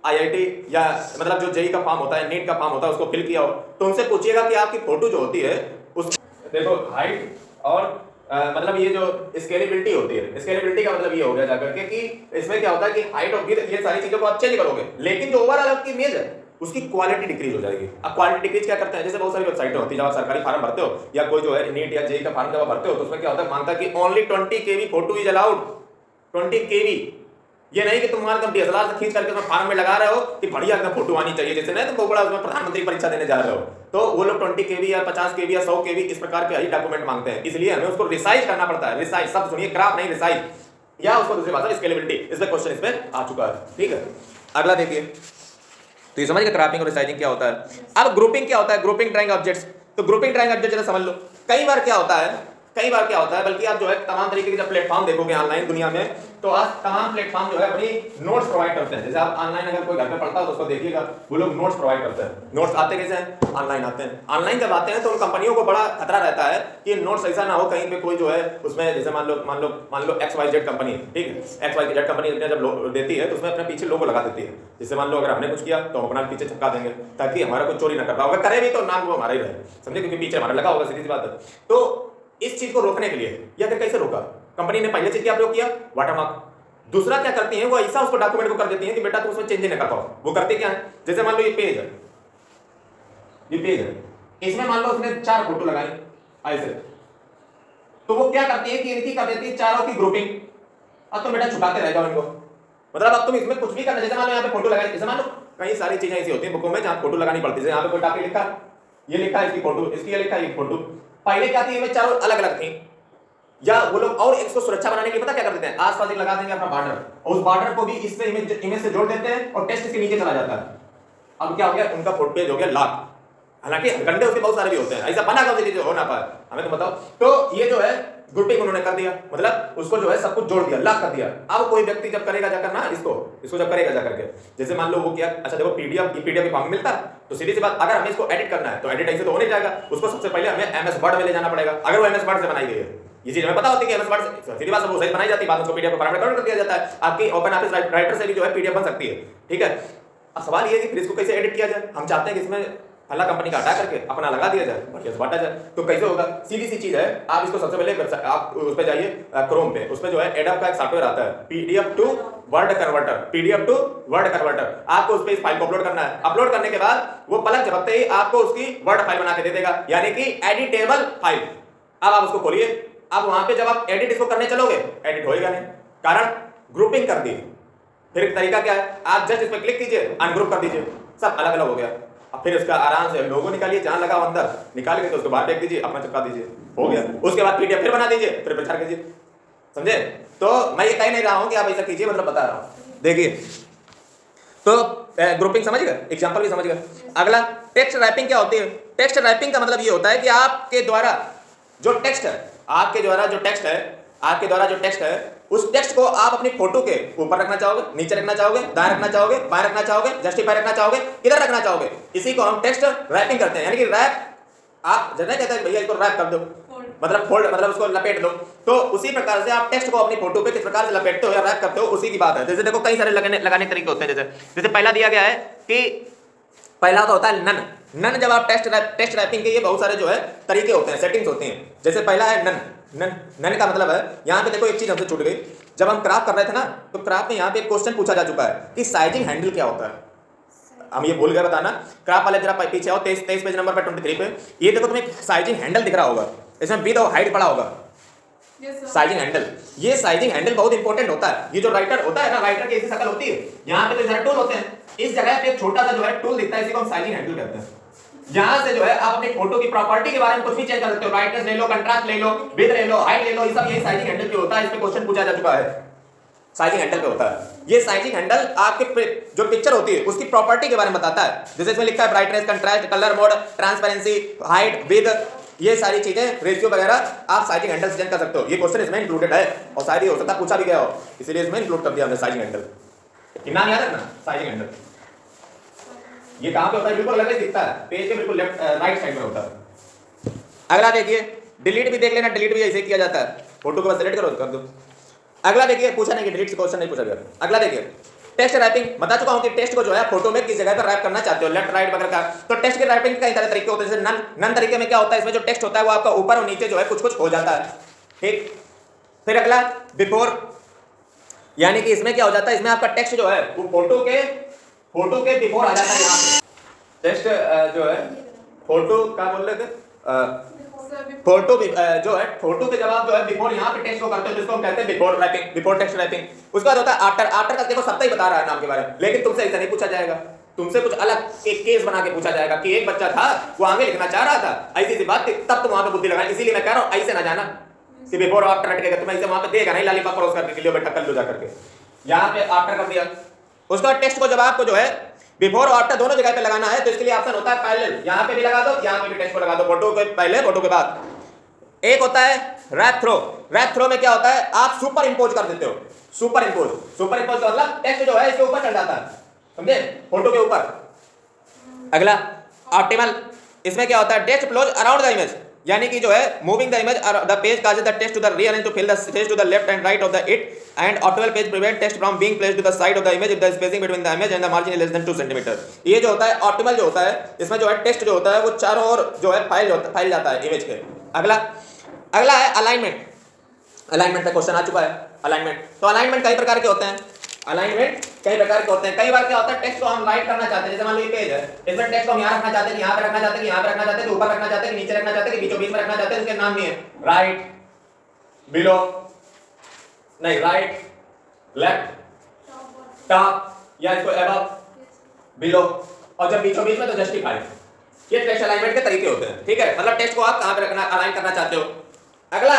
आईआईटी या मतलब जो जेई का फॉर्म होता है, नीट का फॉर्म होता है, उसको फिल किया हो, तो उनसे पूछिएगा कि आपकी फोटो जो होती है उस देखो हाइट और मतलब ये जो स्केलेबिलिटी होती है, स्केलेबिलिटी का मतलब ये हो गया जाकर के कि इसमें क्या होता है कि हाइट और विड्थ ये सारी चीजों को आप चेंज करोगे, लेकिन जो ओवरऑल आपकी इमेज है उसकी क्वालिटी डिक्रीज हो जाएगी। अब क्वालिटी डिक्रीज क्या करते हैं, जैसे बहुत सारी वेबसाइटें होती है, जब आप सरकारी फॉर्म भरते हो या कोई जो है नीट या जेई का फॉर्म जब आप भरते हो तो उसमें क्या होता है, मांगता है कि only 20 KB photo is allowed. 20 KB, ये नहीं कि तुम एकदम DSLR से खींच करके उसमें फॉर्म में लगा रहे हो कि बढ़िया एकदम फोटो आनी चाहिए, जैसे नहीं तुम बड़ा उसमें प्रधानमंत्री परीक्षा देने जा रहे हो तो वो लोग 20 KB या 50 KB या 100 KB इस प्रकार के ही डॉक्यूमेंट मांगते हैं। इसलिए हमें उसको रिसाइज करना पड़ता है। रिसाइज शब्द सुनिए, क्रॉप नहीं रिसाइज, या उसको दूसरी भाषा स्केलेबिलिटी। इसमें क्वेश्चन इसमें आ चुका है, ठीक है। अगला देखिए, तो ये समझ गए क्रॉपिंग और रिसाइजिंग क्या होता है। अब ग्रुपिंग क्या होता है, ग्रुपिंग ड्राइंग ऑब्जेक्ट्स। तो ग्रुपिंग ड्राइंग ऑब्जेक्ट जरा समझ लो। कई बार क्या होता है बल्कि आप जो है तमाम तरीके के जब प्लेटफॉर्म देखोगे ऑनलाइन दुनिया में, तो आज तमाम प्लेटफॉर्म जो है अपनी नोट्स प्रोवाइड करते हैं। जैसे आप ऑनलाइन अगर कोई घर पे पढ़ता हो तो उसको देखिएगा, वो लोग नोट्स प्रोवाइड करते हैं। नोट्स आते कैसे हैं, ऑनलाइन आते हैं। ऑनलाइन जब आते हैं तो उन कंपनियों को बड़ा खतरा रहता है कि नोट्स ऐसा ना हो कहीं पे कोई जो है उसमें, जैसे मान लो XYZ कंपनी, ठीक है, XYZ कंपनी जब देती है तो उसमें अपने पीछे लोगो लगा देती है। जैसे मान लो अगर हमने कुछ किया तो हम अपना पीछे चिपका देंगे ताकि हमारा कोई चोरी ना कर रहा होगा, करे भी तो नाम वो हमारा ही रहे, समझे, क्योंकि पीछे हमारा लगा होगा, सीधी सी बात है। तो इस चीज को रोकने के लिए, या फिर कैसे रोका, कंपनी ने पहले चीज क्या प्रयोग किया, वाटरमार्क। दूसरा क्या करती है, वो ऐसा उसको डॉक्यूमेंट को कर देती है कि बेटा तुम उसमें चेंज नहीं कर पाओ। वो करते क्या है, जैसे मान लो ये पेज है, इसमें मान लो उसने 4 फोटो लगाई ऐसे, तो वो क्या करती है कि इनकी कर देती है चारों की ग्रुपिंग। अब तुम बेटा छुपाते रह जाओ इनको, मतलब अब तुम इसमें कुछ भी करना, जैसे मान लो यहाँ पे फोटो लगाई, जैसे मान लो कई सारी चीजें ऐसी होती है बुकों में जहाँ फोटो लगानी पड़ती है। यहाँ पे कोई टॉपिक लिखा, ये लिखा है इसकी फोटो, इसकी ये लिखा है ये फोटो। पहले क्या थी, चारों अलग अलग थी, या वो लोग और इसको सुरक्षा बनाने के लिए पता क्या कर देते हैं, आसपास एक लगा देंगे अपना बॉर्डर, और उस बॉर्डर को भी इससे इमेज से जोड़ देते हैं और टेक्स्ट इसके नीचे चला जाता है। अब क्या हो गया, उनका फोटो पेज हो गया लाख। हालांकि गंडे उसके बहुत सारे भी होते हैं, ऐसा बना कर दीजिए हो ना पाए, हमें तो बताओ। तो ये जो है ग्रुपिंग उन्होंने कर दिया, मतलब उसको जो है सब कुछ जोड़ दिया, लॉक कर दिया। अब कोई व्यक्ति जब करेगा जाकर ना इसको जब करेगा जाकर के, जैसे मान लो वो किया, अच्छा देखो पीडीएफ फॉर्म मिलता है, तो सीधी सी बात, अगर हमें इसको एडिट करना है तो एडिट ऐसे तो होने जाएगा, उसको सबसे पहले हमें MS वर्ड में ले जाना पड़ेगा। अगर वो MS वर्ड से बनाई गई है, ये चीज हमें पता होती है कि MS वर्ड से सीधी बात सब वो सही बनाई जाती है, बाद में उसको पीडीएफ फॉर्मेट कर दिया जाता है। आपकी ओपन ऑफिस राइटर से भी जो है पीडीएफ बन सकती है, ठीक है। अब सवाल ये है कि फिर इसको कैसे एडिट किया जाए। हम चाहते हैं कि इसमें फला कंपनी का हटा करके अपना लगा दिया जाए, बढ़िया से बांटा जाए, तो कैसे होगा, सीधी सी चीज है। आप इसको सबसे पहले आप उस पे जाइए क्रोम पे, उसमें जो है एडोब का एक सॉफ्टवेयर आता है PDF टू वर्ड कन्वर्टर। आपको उस पे इस फाइल को अपलोड करना है। अपलोड करने के बाद वो पलक झपकते ही आपको उसकी वर्ड फाइल बना के दे देगा, यानी कि एडिटेबल फाइल। अब आप उसको खोलिए, अब वहां पे जब आप एडिट इसको करने चलोगे, एडिट होएगा नहीं, कारण ग्रुपिंग कर दी। फिर तरीका क्या है, आप जस्ट इस पर क्लिक कीजिए, अनग्रुप कर दीजिए, सब अलग अलग हो गया। अब फिर उसका आराम से लोगो निकालिए, जहां लगा अंदर निकाल के तो उसको बाहर फेंक दीजिए, अपना चिपका दीजिए, हो गया। उसके बाद PDF फिर बना दीजिए, फिर प्रचार कीजिए, समझे। तो मैं ये कह नहीं रहा हूं कि आप ऐसा कीजिए, मतलब बता रहा हूं। देखिए तो ग्रुपिंग समझ गए, एग्जांपल भी समझ गए। अगला टेक्स्ट रैपिंग क्या होती है? टेक्स्ट रैपिंग का मतलब ये होता है कि आपके द्वारा जो टेक्स्ट है, आपके द्वारा जो टेक्स्ट है उस टेक्स्ट को आप अपनी फोटो के ऊपर रखना चाहोगे, नीचे रखना चाहोगे, दाएं रखना चाहोगे, बाएं रखना चाहोगे, जस्टिफाई रखना चाहोगे, किधर रखना चाहोगे, इसी को हम टेक्स्ट रैपिंग करते हैं। यानी कि रैप, आप जब नहीं कहते हैं भैया इसको रैप कर दो, मतलब फोल्ड, मतलब उसको लपेट दो, तो उसी प्रकार से आप टेक्स्ट को अपनी फोटो पे किस प्रकार से लपेटते हो या रैप करते हो, उसी की बात है। जैसे देखो कई सारे लगाने के तरीके होते हैं। जैसे पहला दिया गया है कि पहला तो होता है नन। जब आप टेक्स्ट रैपिंग के ये बहुत सारे जो है तरीके होते हैं, सेटिंग्स होती हैं। जैसे पहला है नन का मतलब है, यहाँ पे देखो एक चीज हमसे छूट गई, जब हम क्राफ्ट कर रहे थे ना, तो क्राफ्ट में यहाँ पे एक क्वेश्चन पूछा जा चुका है कि साइजिंग हैंडल क्या होता है। हम ये भूल गए बताना। क्राफ्ट वाले जरा पीछे आओ, 23 पेज नंबर पर 23 पे, ये देखो तुम्हें साइजिंग हैंडल दिख रहा होगा, इसमें विड्थ और हाइट पड़ा होगा। साइजिंग हैंडल, ये साइजिंग हैंडल बहुत इंपॉर्टेंट होता है। ये जो राइटर होता है ना, राइटर की ऐसी शक्ल होती है, यहाँ पे तो इधर टूल होते हैं, इस जगह पे एक छोटा सा जो है टूल दिखता है, इसी को हम साइजिंग हैंडल कहते हैं। यहाँ से जो है आप अपनी फोटो की प्रॉपर्टी के बारे में कुछ भी चेंज कर सकते हो, ब्राइटनेस ले लो, कंट्रास्ट ले लो, विड्थ ले लो, हाइट ले लो, ये सब यही साइजिंग हैंडल पे होता है। इस पे क्वेश्चन पूछा जा चुका है, साइजिंग हैंडल पे होता है। ये साइजिंग हैंडल आपके जो पिक्चर होती है उसकी प्रॉपर्टी के बारे में बताता है। जैसे इसमें लिखा है brightness, contrast, colour mode, transparency, height, width, ये सारी चीजें, रेशियो वगैरह आप साइजिंग हैंडल से चेंज कर सकते हो। ये क्वेश्चन इसमें इंक्लूडेड है और शायद ये हो सकता है पूछा भी गया हो, इसलिए इसमें इंक्लूड कर दिया हमने साइजिंग हैंडल। नाम याद रखना, साइजिंग हैंडल। ये कहां पे होता है? बिल्कुल अलग ही दिखता है, पेज के बिल्कुल लेफ्ट राइट साइड में होता है। अगला देखिए, डिलीट भी देख लेना, डिलीट भी ऐसे किया जाता है, फोटो को बस सिलेक्ट करो कर दो। अगला देखिए, पूछा नहीं कि डिलीट से क्वेश्चन नहीं पूछा गया। अगला देखिए, टेक्स्ट रैपिंग बता चुका हूं कि टेक्स्ट को जो है फोटो में किस जगह पर रैप करना चाहते हो, लेफ्ट राइट वगैरह का। तो टेक्स्ट के रैपिंग के कई तरह तरीके होते हैं। जैसे नन तरीके में क्या होता है, इसमें जो टेक्स्ट होता है वो आपका ऊपर और नीचे जो है कुछ कुछ हो जाता है, ठीक। फिर अगला बिफोर, यानी कि इसमें क्या हो जाता है, इसमें आपका टेक्स्ट जो है वो फोटो के बिफोर आ जाता है। यहाँ पे टेक्स्ट जो है फोटो का बोल रहे थे, फोटो जो है फोटो के जवाब जो है बिफोर यहाँ पे टेक्स्ट को करते हैं, जिसको हम कहते हैं before wrapping, before text wrapping. उसके बाद होता है आफ्टर। आफ्टर का देखो सबका ही बता रहा है नाम के बारे में, लेकिन तुमसे ऐसा नहीं पूछा जाएगा, तुमसे कुछ अलग एक केस बना के पूछा जाएगा कि एक बच्चा था वो आगे लिखना चाह रहा था, ऐसी सी बात थी, तब तुम वहां पे बुद्धि लगाए। इसीलिए मैं कह रहा हूँ ऐसे ना जाना कि बिफोर और आफ्टर हटकेगा, तुम्हें ऐसे वहां पे देगा नहीं लॉलीपॉप क्रॉस करके के लिए बेटा कर लो जा करके, यहाँ पे आफ्टर कर दिया। उसके बाद टेक्स्ट को जब आपको जो है बिफोर और आफ्टर दोनों जगह पे लगाना है, तो इसके लिए ऑप्शन होता है पैरेलल, यहाँ पे भी लगा दो, यहाँ पे भी टेक्स्ट को लगा दो, फोटो के पहले फोटो के बाद। एक होता है रैप थ्रो। रैप थ्रो में क्या होता है, आप सुपर इंपोज कर देते हो, सुपर इंपोज का मतलब टेक्स्ट जो है इसके ऊपर चढ़ जाता है, समझे, फोटो के ऊपर। अगला ऑप्टिमल, इसमें क्या होता है, text flows around the image, यानी कि जो है moving the image the page causes the text to the rearrange to fill the space to the left and right of the it, and optimal page prevent text from being placed to the side of the image if the spacing between the image and the margin is less than 2 cm। ये जो होता है ऑप्टिमल जो होता है, इसमें जो है टेक्स्ट जो होता है वो चारों ओर जो है फैल जाता है इमेज के। अगला है अलाइनमेंट। अलाइनमेंट का क्वेश्चन आ चुका है। अलाइनमेंट, तो अलाइनमेंट कई प्रकार के होते हैं, कई बार क्या होता है, टेक्स्ट को हम राइट करना चाहते हैं, जैसे मान लो ये पेज है, इसमें टेक्स्ट को हम यहाँ रखना चाहते हैं, यहाँ पे रखना चाहते हैं, यहाँ पे रखना चाहते हैं, ऊपर रखना चाहते हैं, नीचे रखना चाहते हैं, बीचों बीच में रखना चाहते हैं, इसके नाम नहीं है राइट, बिलो, नहीं राइट, लेफ्ट, टॉप, या इसको अबव, बिलो, और जब बीचों बीच में तो जस्टिफाई। ये टेक्स्ट अलाइनमेंट के तरीके होते हैं, ठीक है, मतलब टेक्स्ट को आप कहाँ पे रखना, अलाइन करना चाहते हो। अगला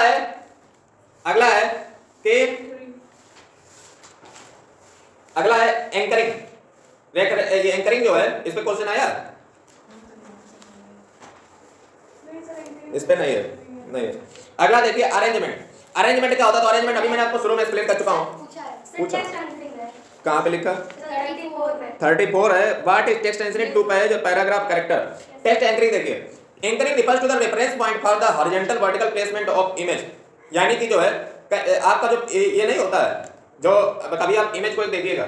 है एंकरिंग। ये एंकरिंग जो है इस पे क्वेश्चन आया, इस पे नहीं है। अगला देखिए अरेंजमेंट। अरेंजमेंट क्या होता है, तो अरेंजमेंट अभी मैंने आपको शुरू में एक्सप्लेन कर चुका हूँ। पूछा कहाँ पे लिखा, 34 है। What is text anchoring to page paragraph character. Text anchoring देखिए, anchoring refers to the reference point for the horizontal vertical placement of image, यानी कि जो है आपका जो ये नहीं होता है, जो कभी आप इमेज को देखिएगा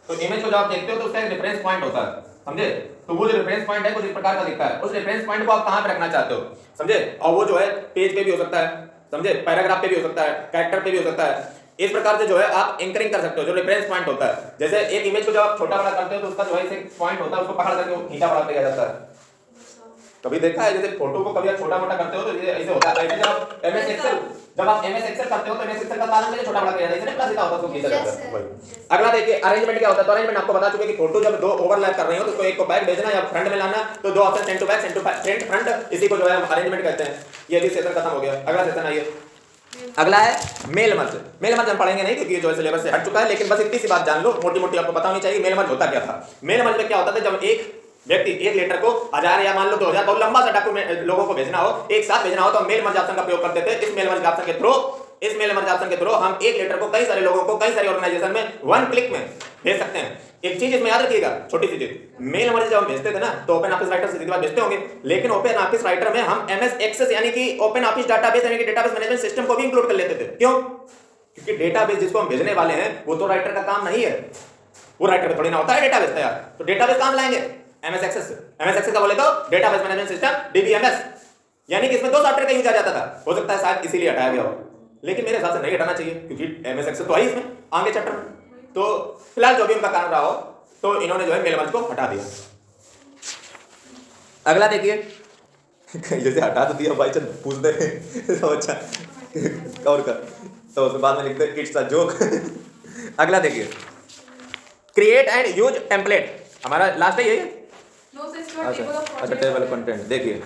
तो इमेज को जब आप देखते हो तो उसका एक रेफरेंस पॉइंट होता है, समझे, तो वो जो रेफरेंस पॉइंट है कुछ इस प्रकार का दिखता है, उस रेफरेंस पॉइंट को आप कहां पे रखना चाहते हो, समझे, और वो जो है पेज पे भी हो सकता है, समझे, पैराग्राफ पे भी हो सकता है, कैरेक्टर पे भी हो सकता है। इस प्रकार से जो है आप एंकरिंग कर सकते हो, जो रेफरेंस पॉइंट होता है। जैसे एक इमेज को जब आप छोटा बड़ा करते हो तो उसका जो है एक पॉइंट होता है, उसको पकड़ करके खींचा बड़ा किया जाता है। कभी देखा है, जैसे फोटो को कभी आप छोटा मोटा करते हो तो ये ऐसे होता है। ऐसे जब आप एमएस एक्सेल करते हो तो एमएस एक्सेल का ताला में छोटा बड़ा किया जाता है, इसलिए सीधा होता है, तो खींचा जाता है वही। अगला देखिए अरेंजमेंट क्या होता है, तो अरेंजमेंट आपको बता चुके कि फोटो जब दो ओवरलैप कर रही हो तो उसको एक को बैक भेजना या फ्रंट में लाना, तो दो option centre to back, centre front, इसी को जो है अरेंजमेंट कहते हैं। ये भी सेशन खत्म हो गया। अगला सेशन आइए, अगला है मेल मर्ज। मेल मर्ज हम पढ़ेंगे नहीं क्योंकि ये जो है सिलेबस से हट चुका है, लेकिन बस इतनी सी बात जान लो, मोटी मोटी आपको पता होनी चाहिए मेल मर्ज होता क्या था। मेल मर्ज में क्या होता था, जब एक व्यक्ति एक लेटर को 1000 या मान लो 2000 बहुत लंबा सा डॉक्यूमेंट लोगों को भेजना हो, एक साथ भेजना हो, तो हम मेल मर्ज ऑप्शन का प्रयोग करते थे। इस मेल मर्ज ऑप्शन के थ्रू हम एक लेटर को कई सारे लोगों को कई सारी ऑर्गेनाइजेशन में वन क्लिक में भेज सकते हैं। एक चीज इसमें याद रखिएगा, छोटी सी चीज, मेल मर्ज जब हम भेजते थे ना तो ओपन ऑफिस राइटर से सीधी बात भेजते होंगे, लेकिन ओपन ऑफिस राइटर में हम एमएस एक्सेस यानी कि ओपन ऑफिस डाटाबेस यानी कि डेटाबेस मैनेजमेंट सिस्टम को भी इंक्लूड कर लेते थे। क्यों? क्योंकि डेटाबेस जिसको हम भेजने वाले हैं वो तो राइटर का काम नहीं है, वो राइटर पे थोड़ी ना होता है डेटाबेस तैयार, तो डेटाबेस काम लाएंगे एमएस एक्सेस। एमएस एक्सेस का बोले तो डेटाबेस मैनेजमेंट सिस्टम डीबीएमएस, यानी कि इसमें 2 सॉफ्टवेयर का यूज आ जाता था। हो सकता है शायद इसीलिए हटाया गया हो, लेकिन मेरे हिसाब से नहीं हटाना चाहिए क्योंकि एमएस एक्सेस तो है इसमें आगे चैप्टर में। तो फिलहाल जो भी उनका कारण रहा हो, तो इन्होंने जो है मेल मर्ज को हटा दिया। अगला देखिए जैसे हटा तो दिया भाई, चल पूछ दे तो अच्छा और कर, तो उसके बाद में लिखते इट्स अ जोक। अगला देखिए क्रिएट एंड यूज टेम्पलेट, हमारा लास्ट है यही। No, sir, it's not table of अच्छा contents. टेबल कंटेंट देखिए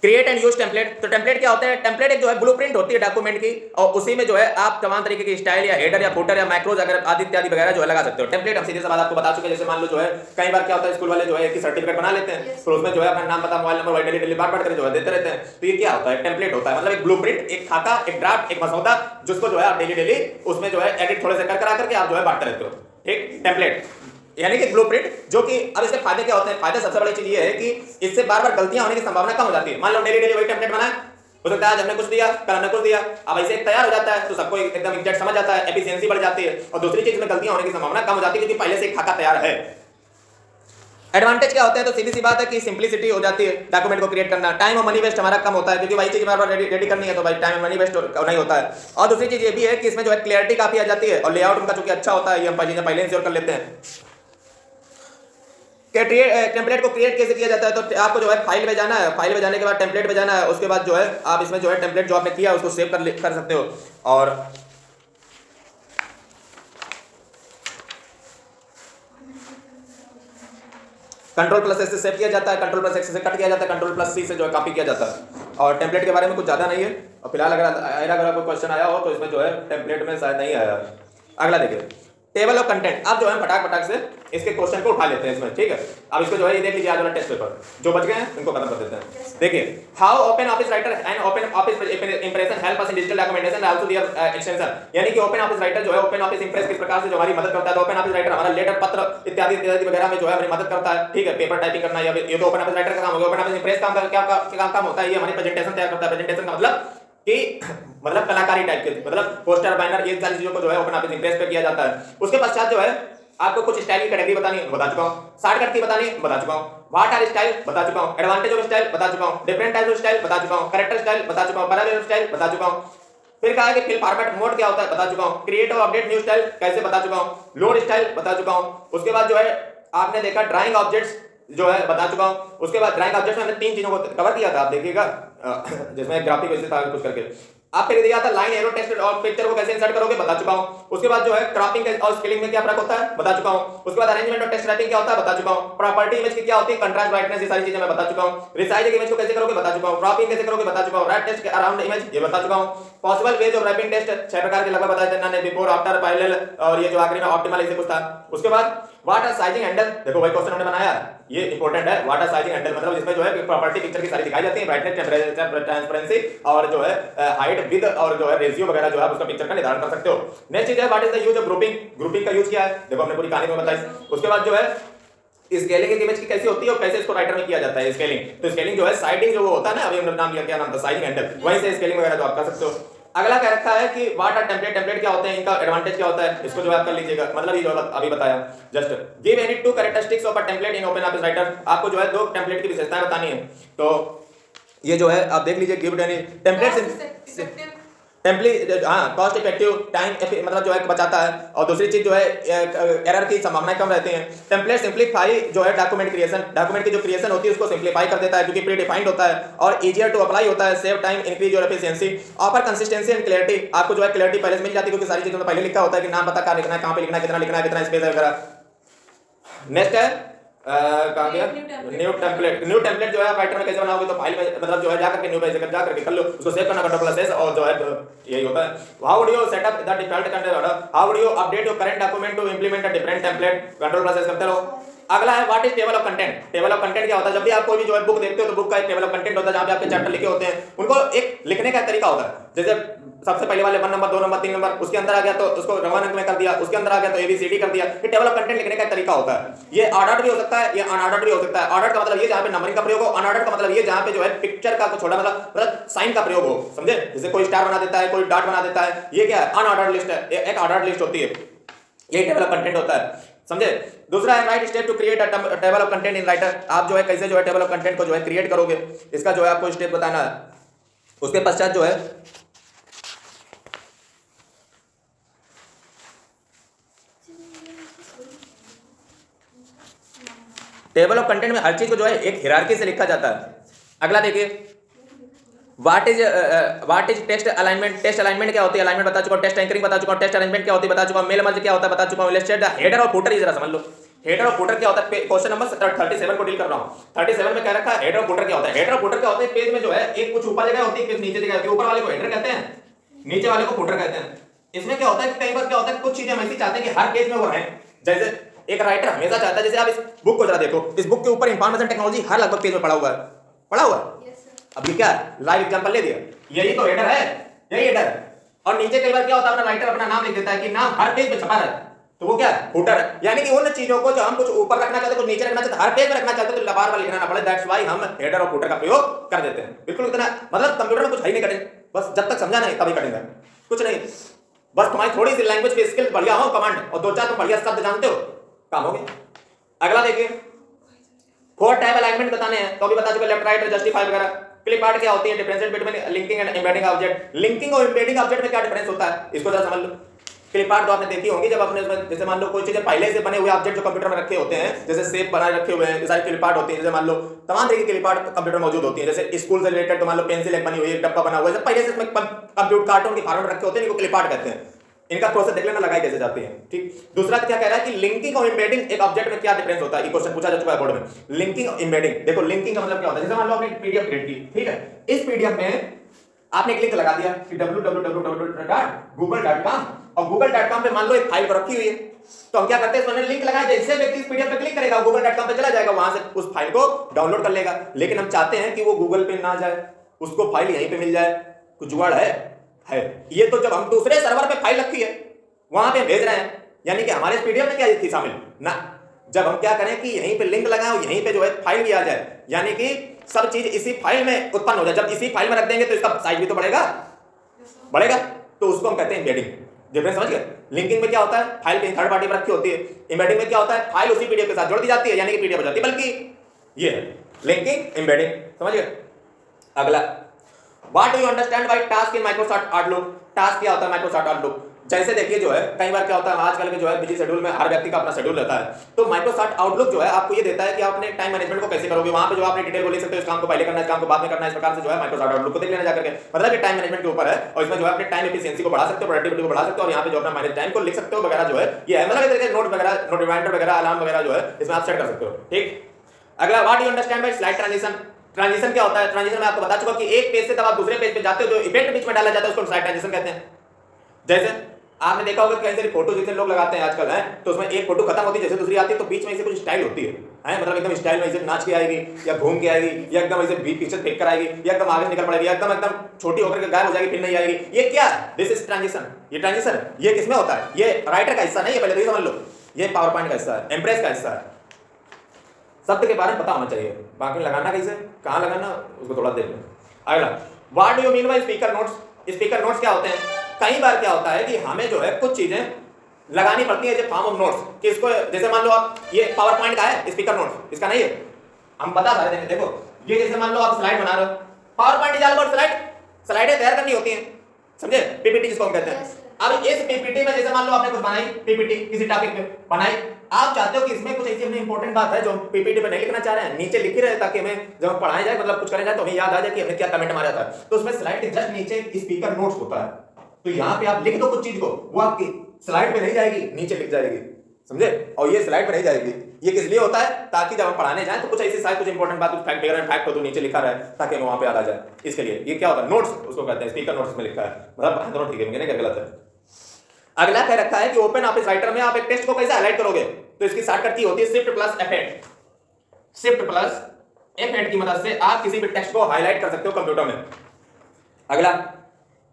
क्रिएट एंड यूज टेम्पलेट। तो टेम्पलेट क्या होता है? टेम्पलेट एक जो है ब्लूप्रिंट होती है डॉक्यूमेंट की, और उसी में जो है आप तमाम तरीके की स्टाइल या हेडर या फुटर या मैक्रोज अगर आदि इत्यादि वगैरह जो है लगा सकते हो। टेम्पलेट हम सीधे सी बात आपको बता चुके हैं, जैसे मान लो जो है कई बार क्या होता है स्कूल वाले जो है कि सर्टिफिकेट बना लेते हैं, तो उसमें जो है अपना नाम पता मोबाइल नंबर डेली डेली बार बार करके जो है देते रहते हैं। तो ये क्या होता है? टेम्पलेट होता है, मतलब एक ब्लूप्रिंट, एक खाका, एक ड्राफ्ट, एक मसौदा, जिसको जो है आप डेली डेली उसमें जो है एडिट थोड़े से कर करा करके आप जो है बांटते रहते हो। ठीक, टेम्पलेट यानी कि ब्लूप्रिंट, जो कि अब इसके फायदे क्या होते हैं? फायदे सबसे बड़ी चीज ये है कि इससे बार बार गलतियां होने की संभावना कम हो जाती है। मान लो डेली डेली वही टेम्पलेट बनाए, हो सकता है आज हमने कुछ दिया, कल हमने कुछ दिया, अब ऐसे एक तैयार हो जाता है तो सबको एकदम एग्जैक्ट समझ आता है, एफिशिएंसी बढ़ जाती है, और दूसरी चीज में गलतियां होने की संभावना कम हो जाती है क्योंकि पहले से एक खाका तैयार है। एडवांटेज क्या होते हैं? तो सीधी सी बात है कि सिंपलिसिटी हो जाती है डॉक्यूमेंट को क्रिएट करना, टाइम और मनी वेस्ट हमारा कम होता है क्योंकि वही चीज बार बार रेडी करनी है, तो भाई टाइम और मनी वेस्ट नहीं होता है। और दूसरी चीज ये भी है कि इसमें जो है क्लियरिटी काफी आ जाती है, और लेआउट उनका चूंकि अच्छा होता है, ये हम पहले इंश्योर कर लेते हैं। टेम्पलेट को क्रिएट कैसे किया जाता है? तो आपको जो है फाइल में जाना है, फाइल में जाने के बाद टेम्पलेट में जाना है, उसके बाद जो है आप इसमें जो है टेम्पलेट जो आपने किया उसको सेव कर सकते हो, और Ctrl+S से सेव किया जाता है, Ctrl+X से कट किया जाता है, Ctrl+C से जो है कॉपी किया जाता है। और टेम्पलेट के बारे में कुछ ज़्यादा नहीं है, और फिलहाल अगर कोई क्वेश्चन आया हो तो इसमें जो है टेम्पलेट में शायद नहीं आया। अगला देखिए टेबल ऑफ कंटेंट। अब जो है फटाक से इसके क्वेश्चन को उठा लेते हैं इसमें, ठीक है। अब इसको जो है ये देख लीजिए आज वाला टेस्ट पेपर, जो बच गए हैं इनको खत्म कर देते हैं। देखिए how Open Office Writer and Open Office impression help us in digital documentation also their extension, यानी कि ओपन ऑफिस राइटर जो है ओपन ऑफिस इंप्रेस किस प्रकार से जो हमारी मदद करता है। तो ओपन ऑफिस राइटर हमारा लेटर पत्र इत्यादि वगैरह में जो है हमारी मदद करता है, ठीक है। पेपर टाइपिंग करना या ये तो ओपन ऑफिस राइटर का काम हो गया। ओपन ऑफिस इंप्रेस क्या काम होता है? ये हमारी प्रेजेंटेशन तैयार करता है। प्रेजेंटेशन का मतलब कलाकारी टाइप के, मतलब पोस्टर बैनर ये सारी चीजों को जो है ओपन ऑफिस इंप्रेस पे किया जाता है। उसके पश्चात जो है आपको कुछ स्टाइल की कैटेगरी बतानी बता चुका हूं, शॉर्टकट की बतानी बता चुका हूं, व्हाट आर स्टाइल बता चुका हूं, एडवांटेज ऑफ स्टाइल बता चुका हूं, डिफरेंट टाइप्स ऑफ स्टाइल बता चुका हूं, कैरेक्टर स्टाइल बता चुका हूं, पैराग्राफ स्टाइल बता चुका हूं। फिर कहा कि फिल फॉर्मेट मोड क्या होता है बता चुका हूं, क्रिएट और अपडेट न्यू स्टाइल कैसे बता चुका हूं, लोड स्टाइल बता चुका हूं। उसके बाद जो है आपने देखा ड्राइंग ऑब्जेक्ट्स जो है बता चुका हूं। उसके बाद ड्राइंग ऑब्जेक्ट्स में हमने 3 चीजों को कवर किया था, आप देखिएगा जिसमें ग्राफिक वैसे था कुछ करके आप फिर दिया था लाइन एरो टेक्स्ट और पिक्चर को कैसे इंसर्ट करोगे बता चुका हूं। उसके बाद जो है क्रॉपिंग और स्केलिंग में क्या फर्क होता है बता चुका हूं। उसके बाद अरेंजमेंट और टेक्स्ट राइटिंग क्या होता है बता चुका हूं। प्रॉपर्टी इमेज की क्या होती है, कंट्रास्ट ब्राइटनेस, ये सारी चीजें मैं बता चुका हूं। रिसाइजिंग इमेज को कैसे करोगे बता चुका हूं। क्रॉपिंग कैसे करोगे बता चुका हूं। रैप टेक्स्ट अराउंड इमेज ये बता चुका हूं। Possible ways of wrapping test 6 प्रकार के लगभग बता देना ने, बिफोर आफ्टर पैरेलल, और ये जो आखिरी में ऑप्टिमल ऐसे कुछ था। उसके बाद व्हाट आर साइजिंग हैंडल, देखो वही क्वेश्चन हमने बनाया, ये इंपॉर्टेंट है। व्हाट आर साइजिंग हैंडल मतलब जिसमें जो है प्रॉपर्टी पिक्चर की सारी दिखाई जाती है, ब्राइटनेस, टेंपरेचर, ट्रांसपेरेंसी और जो है हाइट, विड्थ और जो है रेशियो वगैरह जो है उसका पिक्चर का निर्धारण कर सकते हो। नेक्स्ट चीज है what is the use of grouping, grouping का यूज क्या है देखो हमने पूरी कहानी में बताई। उसके बाद जो है स्केलिंग एक इमेज की कैसी होती है और कैसे इसको राइटर में किया जाता है स्केलिंग। तो स्केलिंग जो है साइडिंग जो वो होता है ना, अभी हमने नाम लिया क्या नाम था, साइजिंग हैंडल, वहीं से स्केलिंग वगैरह जो आप कर सकते हो। अगला क्या रखा है कि व्हाट आर टेम्पलेट, टेम्पलेट क्या होते हैं, इनका एडवांटेज क्या होता है, इसको जो आप कर लीजिएगा। मतलब ये जो अभी बताया, just give any 2 characteristics of a template in open Office writer, आपको जो है 2 टेम्पलेट की विशेषताएं बतानी है। तो ये जो है आप देख लीजिए गिव एनी टेम्पलेट टेम्पलेट, हाँ कॉस्ट इफेक्टिव, टाइम मतलब जो है बचाता है, और दूसरी चीज जो है एरर की संभावनाएं कम रहती हैं। टेम्पलेट सिंपलीफाई जो है डॉक्यूमेंट क्रिएशन, डॉक्यूमेंट की जो क्रिएशन होती है उसको सिंपलीफाई कर देता है क्योंकि प्री डिफाइंड होता है, और इजियर टू अप्लाई होता है, save time, increase your efficiency, offer consistency and clarity, आपको जो है क्लैरिटी पहले से मिल जाती है क्योंकि सारी चीजों में पहले लिखा होता है कि नाम पता कहाँ लिखना है, कहाँ पे लिखना है, कितना स्पेस है वगैरह। नेक्स्ट है कहाँ गया न्यू टेम्पलेट जो है आप राइटर में कैसे बनाओगे तो फाइल में मतलब जो है जाकर के न्यू पे जाकर के कर लो उसको सेव करना कंट्रोल+S और जो है यही होता है how would you set up the default content how would you update your current document to implement a different template control S करते रहो। अगला है what is table of content. Table of content क्या होता है जब भी आप कोई भी जो है बुक देखते हो तो बुक का एक टेबल ऑफ कंटेंट होता है जहां पे आपके चैप्टर लिखे होते हैं उनको एक लिखने का तरीका होता है जैसे सबसे पहले वाले 1 नंबर 2 नंबर 3 नंबर उसके अंदर आ गया तो उसको रोमन अंक में कर दिया उसके अंदर आ गया तो ABCD कर दिया। ये टेबल ऑफ कंटेंट लिखने का तरीका होता है। ये ऑर्डर्ड भी हो सकता है ये अनऑर्डर्ड भी हो सकता है। ऑर्डर्ड का मतलब ये जहां पे नंबरिंग का प्रयोग हो अनऑर्डर्ड का मतलब ये जहां पे जो है पिक्चर का कुछ छोटा मतलब साइन का प्रयोग हो समझे जैसे कोई स्टार बना देता है कोई डॉट बना देता है ये क्या है अनऑर्डर्ड लिस्ट है एक ऑर्डर्ड लिस्ट होती है ये टेबल ऑफ कंटेंट होता है समझे। दूसरा है write step to create a table of content in Writer. आप जो है कैसे जो है टेबल ऑफ कंटेंट को जो है क्रिएट करोगे इसका जो है आपको स्टेप बताना है। उसके पश्चात जो है टेबल ऑफ कंटेंट में हर चीज को जो है एक हिरार्की से लिखा जाता है। अगला देखिए what is text alignment. Text alignment क्या होती है अलाइनमेंट बता चुका हूं टेक्स्ट एंकरिंग बता चुका हूं टेक्स्ट अरेंजमेंट क्या होती है बता चुका हूं मेल मर्ज क्या होता है बता चुका हूं इलस्ट्रेट हेडर और फुटर जरा समझ लो। हेडर और फुटर क्या होता है क्वेश्चन नंबर 37 को डील कर रहा हूं 37 में कह रखा है हेडर और फुटर क्या होता है। हेडर और फुटर क्या होता है पेज में जो है एक कुछ ऊपर जगह होती है कुछ नीचे जगह होती है ऊपर वाले को हेडर कहते हैं नीचे वाले को फुटर कहते हैं। इसमें क्या होता है कि कई बार क्या होता है कुछ चीजें हम ऐसी चाहते हैं कि हर पेज में वो रहे जैसे एक राइटर हमेशा चाहता है जैसे आप इस बुक को जरा देखो इस बुक के ऊपर इंफॉर्मेशन टेक्नोलॉजी हर लगभग पेज में पड़ा हुआ है अब ये क्या लाइव एग्जांपल ले दिया यही तो हेडर है यही हेडर है। और नीचे कई बार क्या होता है अपना राइटर अपना नाम लिख देता है कि नाम हर पेज पे छपा है तो वो क्या है फुटर है। यानी कि उन चीजों को जो हम कुछ ऊपर रखना चाहते कुछ नीचे रखना चाहते हर पेज में रखना चाहते तो बार बार लिखना ना पड़े दैट्स व्हाई हम हेडर और फुटर का प्रयोग कर देते हैं। बिल्कुल इतना मतलब कंप्यूटर में कुछ है नहीं करेंगे बस जब तक समझा नहीं तभी करेंगे कुछ नहीं बस तुम्हारी थोड़ी सी लैंग्वेज की स्किल बढ़िया हो कमांड और दो चार तुम बढ़िया शब्द जानते हो काम हो गया। अगला देखिए 4 टाइप अलाइनमेंट बताने हैं तो अभी बता चुके लेफ्ट राइट जस्टिफाई वगैरह। क्लिप आर्ट क्या होती है differentiate between linking and embedding object. Linking और एम्बेडिंग ऑब्जेक्ट में क्या डिफरेंस होता है इसको जरा समझ लो। क्लिप आर्ट तो आपने देखी होंगी जब आपने उसमें जैसे मान लो कोई चीजें पहले से बने हुए ऑब्जेक्ट जो कंप्यूटर में रखे होते हैं जैसे शेप बनाए रखे हुए हैं सारी क्लिप आर्ट होती है जैसे मान लो तमाम तरह की क्लिप आर्ट कंप्यूटर मौजूद होती है जैसे स्कूल से रिलेटेड तो मान लो पेंसिल एक बनी हुई है डब्बा बना हुआ है पहले से इसमें कंप्यूटर कार्टून के फॉर्म में रखे होते हैं इनको क्लिप आर्ट कहते हैं। इनका प्रोसेस देख लेना लगाई कैसे जाती है ठीक। दूसरा क्या कह रहा है कि लिंकिंग और एम्बेडिंग एक ऑब्जेक्ट में क्या डिफरेंस होता है ये क्वेश्चन पूछा जा चुका है बोर्ड में। लिंकिंग और एम्बेडिंग देखो लिंकिंग का मतलब क्या होता है जैसे मान लो आपने पीडीएफ क्रिएट की ठीक है इस पीडीएफ में आपने एक लिंक लगा दिया कि www.google.com और google.com पे मान लो एक फाइल रखी हुई है तो हम क्या करते हैं इसमें लिंक लगाया जैसे व्यक्ति इस पीडीएफ पे क्लिक करेगा google.com पे चला जाएगा वहां से उस फाइल को डाउनलोड कर लेगा। लेकिन हम चाहते हैं कि वो गूगल पे ना जाए उसको फाइल यहीं पे मिल जाए कुछ जुगाड़ है ये तो जब हम दूसरे सर्वर पे फाइल रखी है वहां पे भेज रहे हैं यानी कि हमारे पीडीएफ में क्या थी शामिल ना जब हम क्या करें कि यहीं पे लिंक लगाएं और यहीं पे जो है फाइल भी आ जाए यानी कि सब चीज इसी फाइल में उत्पन्न हो जाए। जब इसी फाइल में रख देंगे तो इसका साइज भी तो बढ़ेगा तो उसको हम कहते हैं एम्बेडिंग। डिफरेंस समझ गए। लिंकिंग में क्या होता है फाइल कहीं थर्ड पार्टी में रखी होती है एम्बेडिंग में क्या होता है फाइल उसी पीडीएफ के साथ जोड़ दी जाती है यानी कि पीडीएफ हो जाती है बल्कि ये है लिंकिंग एम्बेडिंग समझ गए। अगला what do you understand by task in Microsoft outlook. Task क्या होता है माइक्रोसॉफ्ट आउटलुक जैसे देखिए जो है कई बार क्या होता है आजकल के जो है बिजी शेड्यूल में हर व्यक्ति का अपना शेड्यूल रहता है तो माइक्रोसॉफ्ट आउटलुक जो है आपको ये देता है कि आप अपने टाइम मैनेजमेंट को कैसे करोगे वहां पे जो आपने डिटेल को ले सकते हो इस काम को पहले करना है इस काम को बाद में करना है इस प्रकार से जो है माइक्रोसॉफ्ट आउटलुक को देख लेना जाकर के मतलब कि टाइम मैनेजमेंट के ऊपर है और इसमें जो है अपने टाइम एफिशिएंसी को बढ़ा सकते हो प्रोडक्टिविटी को बढ़ा सकते हो और यहाँ पे जो अपना मैनेज टाइम को लिख सकते हो वगैरह जो है ये है मतलब तरीके नोट वगैरह नोट रिमाइंडर वगैरह अलार्म वगैरह जो है इसमें आप सेट कर सकते हो ठीक। अगला what you understand by slide transition. Transition क्या होता है ट्रांजिशन में आपको बता चुका कि एक पेज से तब आप दूसरे पेज पे जाते हो जो इफेक्ट बीच में डाला जाता है उसको स्लाइड ट्रांजिशन कहते हैं। जैसे आपने देखा होगा कई सारी फोटो जैसे लोग लगाते हैं आजकल है तो उसमें एक फोटो खत्म होती है जैसे दूसरी आती है तो बीच में ऐसे कुछ स्टाइल होती है मतलब एकदम स्टाइल में ऐसे नाच के आएगी या घूम के आएगी या एकदम ऐसे पीछे फेंक कर आएगी या एकदम आगे निकल पड़ेगी एकदम एकदम छोटी होकर के गायब हो जाएगी फिर नहीं आएगी। ये क्या दिस इज ट्रांजिशन। ये ट्रांजिशन ये किसमें होता है ये राइटर का हिस्सा नहीं है पहले तो ये समझ लो ये पावर पॉइंट का हिस्सा है एम्प्रेस का हिस्सा है। शब्द के बारे में पता होना चाहिए बाकी लगाना कैसे कहाँ लगाना उसको थोड़ा देख लें। अगला what do you mean by speaker notes. Speaker notes क्या होते हैं कई बार क्या होता है कि हमें जो है कुछ चीजें लगानी पड़ती है जैसे फॉर्म ऑफ नोट्स कि इसको जैसे मान लो आप ये पावर पॉइंट का है स्पीकर नोट्स इसका नहीं है हम बता रहे हैं देखो ये जैसे मान लो आप स्लाइड बना रहे हो PowerPoint is all about स्लाइडें तैयार करनी होती हैं समझे पीपीटी जिसको हम कहते हैं। अब इस पीपीटी में जैसे मान लो आपने कुछ बनाई पीपीटी किसी टॉपिक पे बनाई आप चाहते हो कि इसमें कुछ ऐसी हमने इंपॉर्टेंट बात है जो पीपीटी पे नहीं लिखना चाह रहे हैं नीचे लिखी रहे ताकि हमें जब पढ़ाया जाए मतलब कुछ करें जाए तो हमें याद आ जाए कि हमने क्या कमेंट मारा था तो उसमें स्लाइड के जस्ट नीचे स्पीकर नोट्स होता है तो यहाँ पे आप लिख दो कुछ चीज को वो आपकी स्लाइड पे नहीं जाएगी नीचे लिख जाएगी समझे और ये स्लाइड पे नहीं जाएगी ये किस लिए होता है? ताकि जब हम पढ़ाने जाएं तो कुछ ऐसी शायद कुछ इंपॉर्टेंट बात, कुछ फैक्ट वगैरह फैक्ट हो तो नीचे लिखा रहा है ताकि हमें वहां पे याद आ जाए। इसके लिए ये क्या होता है, नोट्स उसको कहते हैं, स्पीकर नोट्स में लिखा है, मतलब दोनों ठीक है, मैंने क्या गलत है। अगला कह रखा है कि ओपन ऑफिस राइटर में आप एक टेक्स्ट को कैसे हाईलाइट करोगे, तो इसकी शॉर्टकट की होती है shift plus F8। Shift plus F8 की मदद से आप किसी भी टेक्स्ट को हाईलाइट कर सकते हो कंप्यूटर में। अगला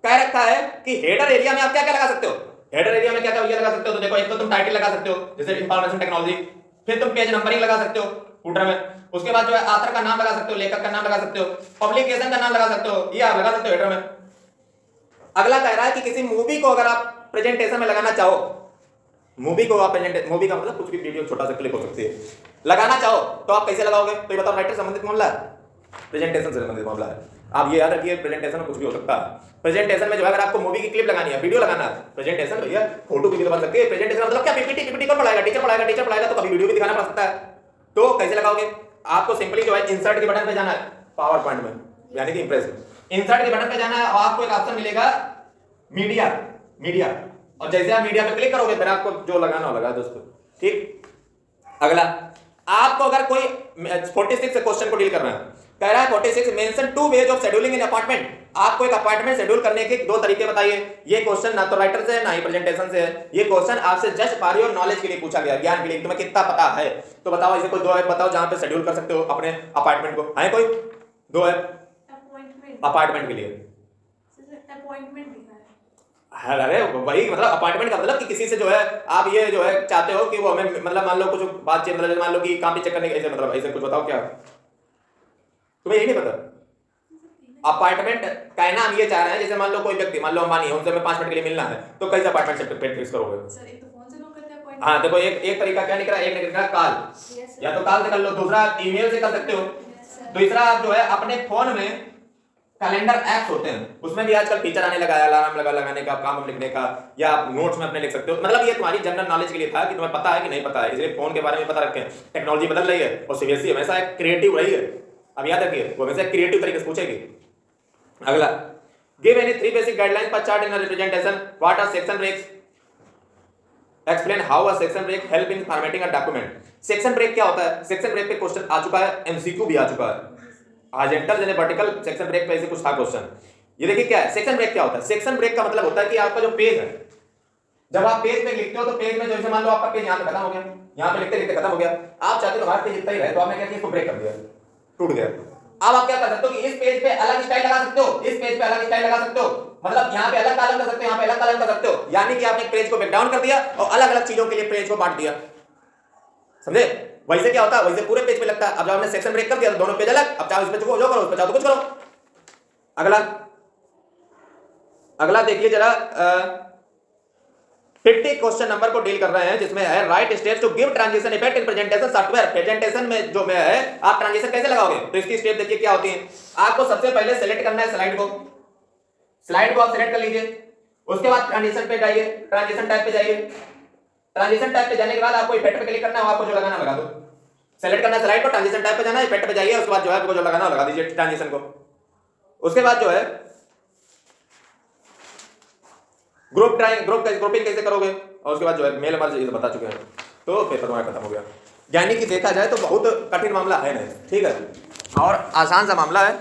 कह रखा है कि हेडर एरिया में आप क्या क्या लगा सकते हो, हेडर एरिया में क्या क्या लगा सकते हो, तो देखो एक तो तुम टाइटल लगा सकते हो जैसे इंफॉर्मेशन टेक्नोलॉजी, फिर तुम पेज नंबरिंग लगा सकते हो फुटर में, उसके बाद जो है ऑथर का नाम लगा सकते हो, लेखक का नाम लगा सकते हो, पब्लिकेशन का नाम लगा सकते हो, ये आप लगा सकते हो हेडर में। अगला कह रहा है कि किसी मूवी को अगर आप प्रेजेंटेशन में लगाना चाहो, मूवी को आप मूवी का मतलब कुछ भी वीडियो छोटा सा क्लिप हो सकती है, लगाना चाहो तो आप कैसे लगाओगे, तो ये बताओ। राइटर संबंधित मामला है, प्रेजेंटेशन से संबंधित मामला है, आप ये याद रखिए प्रेजेंटेशन में कुछ भी हो सकता है। प्रेजेंटेशन में जो है अगर आपको मूवी की क्लिप लगानी है, वीडियो लगाना है, प्रेजेंटेशन भैया फोटो की भी बन सकती है। प्रेजेंटेशन मतलब क्या, पीपीटी कौन पढ़ाएगा, टीचर पढ़ाएगा, तो कभी वीडियो भी दिखाना पड़ सकता है। तो कैसे लगाओगे, आपको सिंपली जो है इंसर्ट के बटन पे जाना है पावर पॉइंट में, यानी कि इंप्रेस में इंसर्ट के बटन पे जाना है और आपको एक ऑप्शन मिलेगा मीडिया, और जैसे आप मीडिया पे क्लिक करोगे फिर आपको जो लगाना हो लगा दोस्तों, ठीक। अगला आपको अगर कोई 46 से क्वेश्चन को डील करना है, कह रहा है 46 mention 2 ways of scheduling in apartment, आपको एक अपार्टमेंट शेड्यूल करने के 2 तरीके बताइए। ये क्वेश्चन ना तो राइटर से है ना ही प्रेजेंटेशन से है, ये क्वेश्चन आपसे जस्ट फॉर योर नॉलेज के लिए पूछा गया, ज्ञान के लिए, तुम्हें कितना पता है। तो बताओ ऐसे कोई 2 ऐप बताओ जहां पे शेड्यूल कर सकते हो अपने अपार्टमेंट को, है कोई 2 ऐप अपार्टमेंट के लिए? अपॉइंटमेंट लिखा है। अरे वही मतलब अपार्टमेंट का मतलब कि किसी से जो है आप ये जो है चाहते हो कि वो हमें मतलब मान लो कुछ बातचीत, मतलब मान लो कि काम पे चेक करने के ऐसे, मतलब ऐसे कुछ बताओ, क्या तुम्हें यही नहीं पता? अपार्टमेंट का नाम ये चाह रहे हैं, जैसे मान लो कोई व्यक्ति, मान लो अंबानी है, उनसे हमें 5 मिनट के लिए मिलना है, तो कैसे अपार्टमेंट से फिक्स करोगे? सर एक तो फोन से लोग करते हैं अपॉइंटमेंट। हाँ देखो एक तरीका क्या निकला, एक निकला कॉल, या तो कॉल से कर लो, दूसरा ईमेल से कर सकते हो, तीसरा आप जो है अपने फोन में कैलेंडर ऐप्स होते हैं, उसमें भी आजकल फीचर आने लगा है, अलार्म लगाने का, काम लिखने का, या आप नोट्स में अपने लिख सकते हो। मतलब ये तुम्हारी जनरल नॉलेज के लिए था कि तुम्हें पता है कि नहीं पता है, इसलिए फोन के बारे में पता रखें। टेक्नोलॉजी बदल रही है और सीबीएसई हमेशा एक क्रिएटिव रही है, अब याद रखिए वो हमेशा क्रिएटिव तरीके से पूछेगी। अगला गिव एनी 3 बेसिक गाइडलाइंस पर chart in a representation, what are section breaks, explain how a section break help in formatting a document. Section break क्या होता है? सेक्शन ब्रेक पे क्वेश्चन आ चुका है, एमसीक्यू भी आ चुका है, हॉरिजॉन्टल यानी वर्टिकल सेक्शन ब्रेक पे ऐसे कुछ था क्वेश्चन। ये देखिए क्या है सेक्शन ब्रेक, क्या होता है? सेक्शन ब्रेक का मतलब होता है कि आपका जो पेज है, जब आप पेज पे लिखते हो तो पेज में जैसे मान लो आपका पेज यहाँ पे खत्म हो गया, यहाँ पे लिखते लिखते खत्म हो गया, आप चाहते हो तुम्हारा पेज इतना ही रहे, तो आपने क्या किया, इसको ब्रेक कर दिया, टूट गया। अब आप क्या कर सकते हो कि इस पेज पे अलग स्टाइल लगा सकते हो, इस पेज पे अलग स्टाइल लगा सकते हो, मतलब यहाँ पे अलग कॉलम कर सकते हो, यहाँ पे अलग कॉलम कर सकते हो, यानी कि आपने पेज को ब्रेक डाउन कर दिया और अलग अलग चीजों के लिए पेज को बांट दिया, समझे? वैसे क्या होता है, वैसे पूरे पेज पे लगता है। अब जब आपने सेक्शन ब्रेक कर दिया तो दोनों पेज अलग, अब चाहे उस पे जो करो, उस पे चाहो तो कुछ करो। अगला देखिए जरा 50 क्वेश्चन नंबर को डील कर रहे हैं, जिसमें है write steps to give transition effect in presentation software. Presentation में जो में है आप ट्रांजिशन कैसे लगाओगे, तो इसकी स्टेप देखिए क्या होती है। आपको सबसे पहले सेलेक्ट करना है स्लाइड को आप सेलेक्ट कर लीजिए, उसके बाद ट्रांजिशन पे जाइए, ट्रांजिशन टाइप पे जाइए, ट्रांजिशन टाइप पे जाने के बाद आपको इफेक्ट पे क्लिक करना है, आपको जो लगाना लगा दो, सेलेक्ट करना है स्लाइड को, ट्रांजिशन टाइप पे जाना है, इफेक्ट पे जाइए, उसके बाद जो है आपको जो लगाना लगा दीजिए ट्रांजिशन को। उसके बाद जो है ग्रुपिंग कैसे करोगे, और उसके बाद जो है मेल मर्ज ये बता चुके हैं, तो पेपर तुम्हारा खत्म हो गया। यानी कि देखा जाए तो बहुत कठिन मामला है नहीं, ठीक है, और आसान सा मामला है।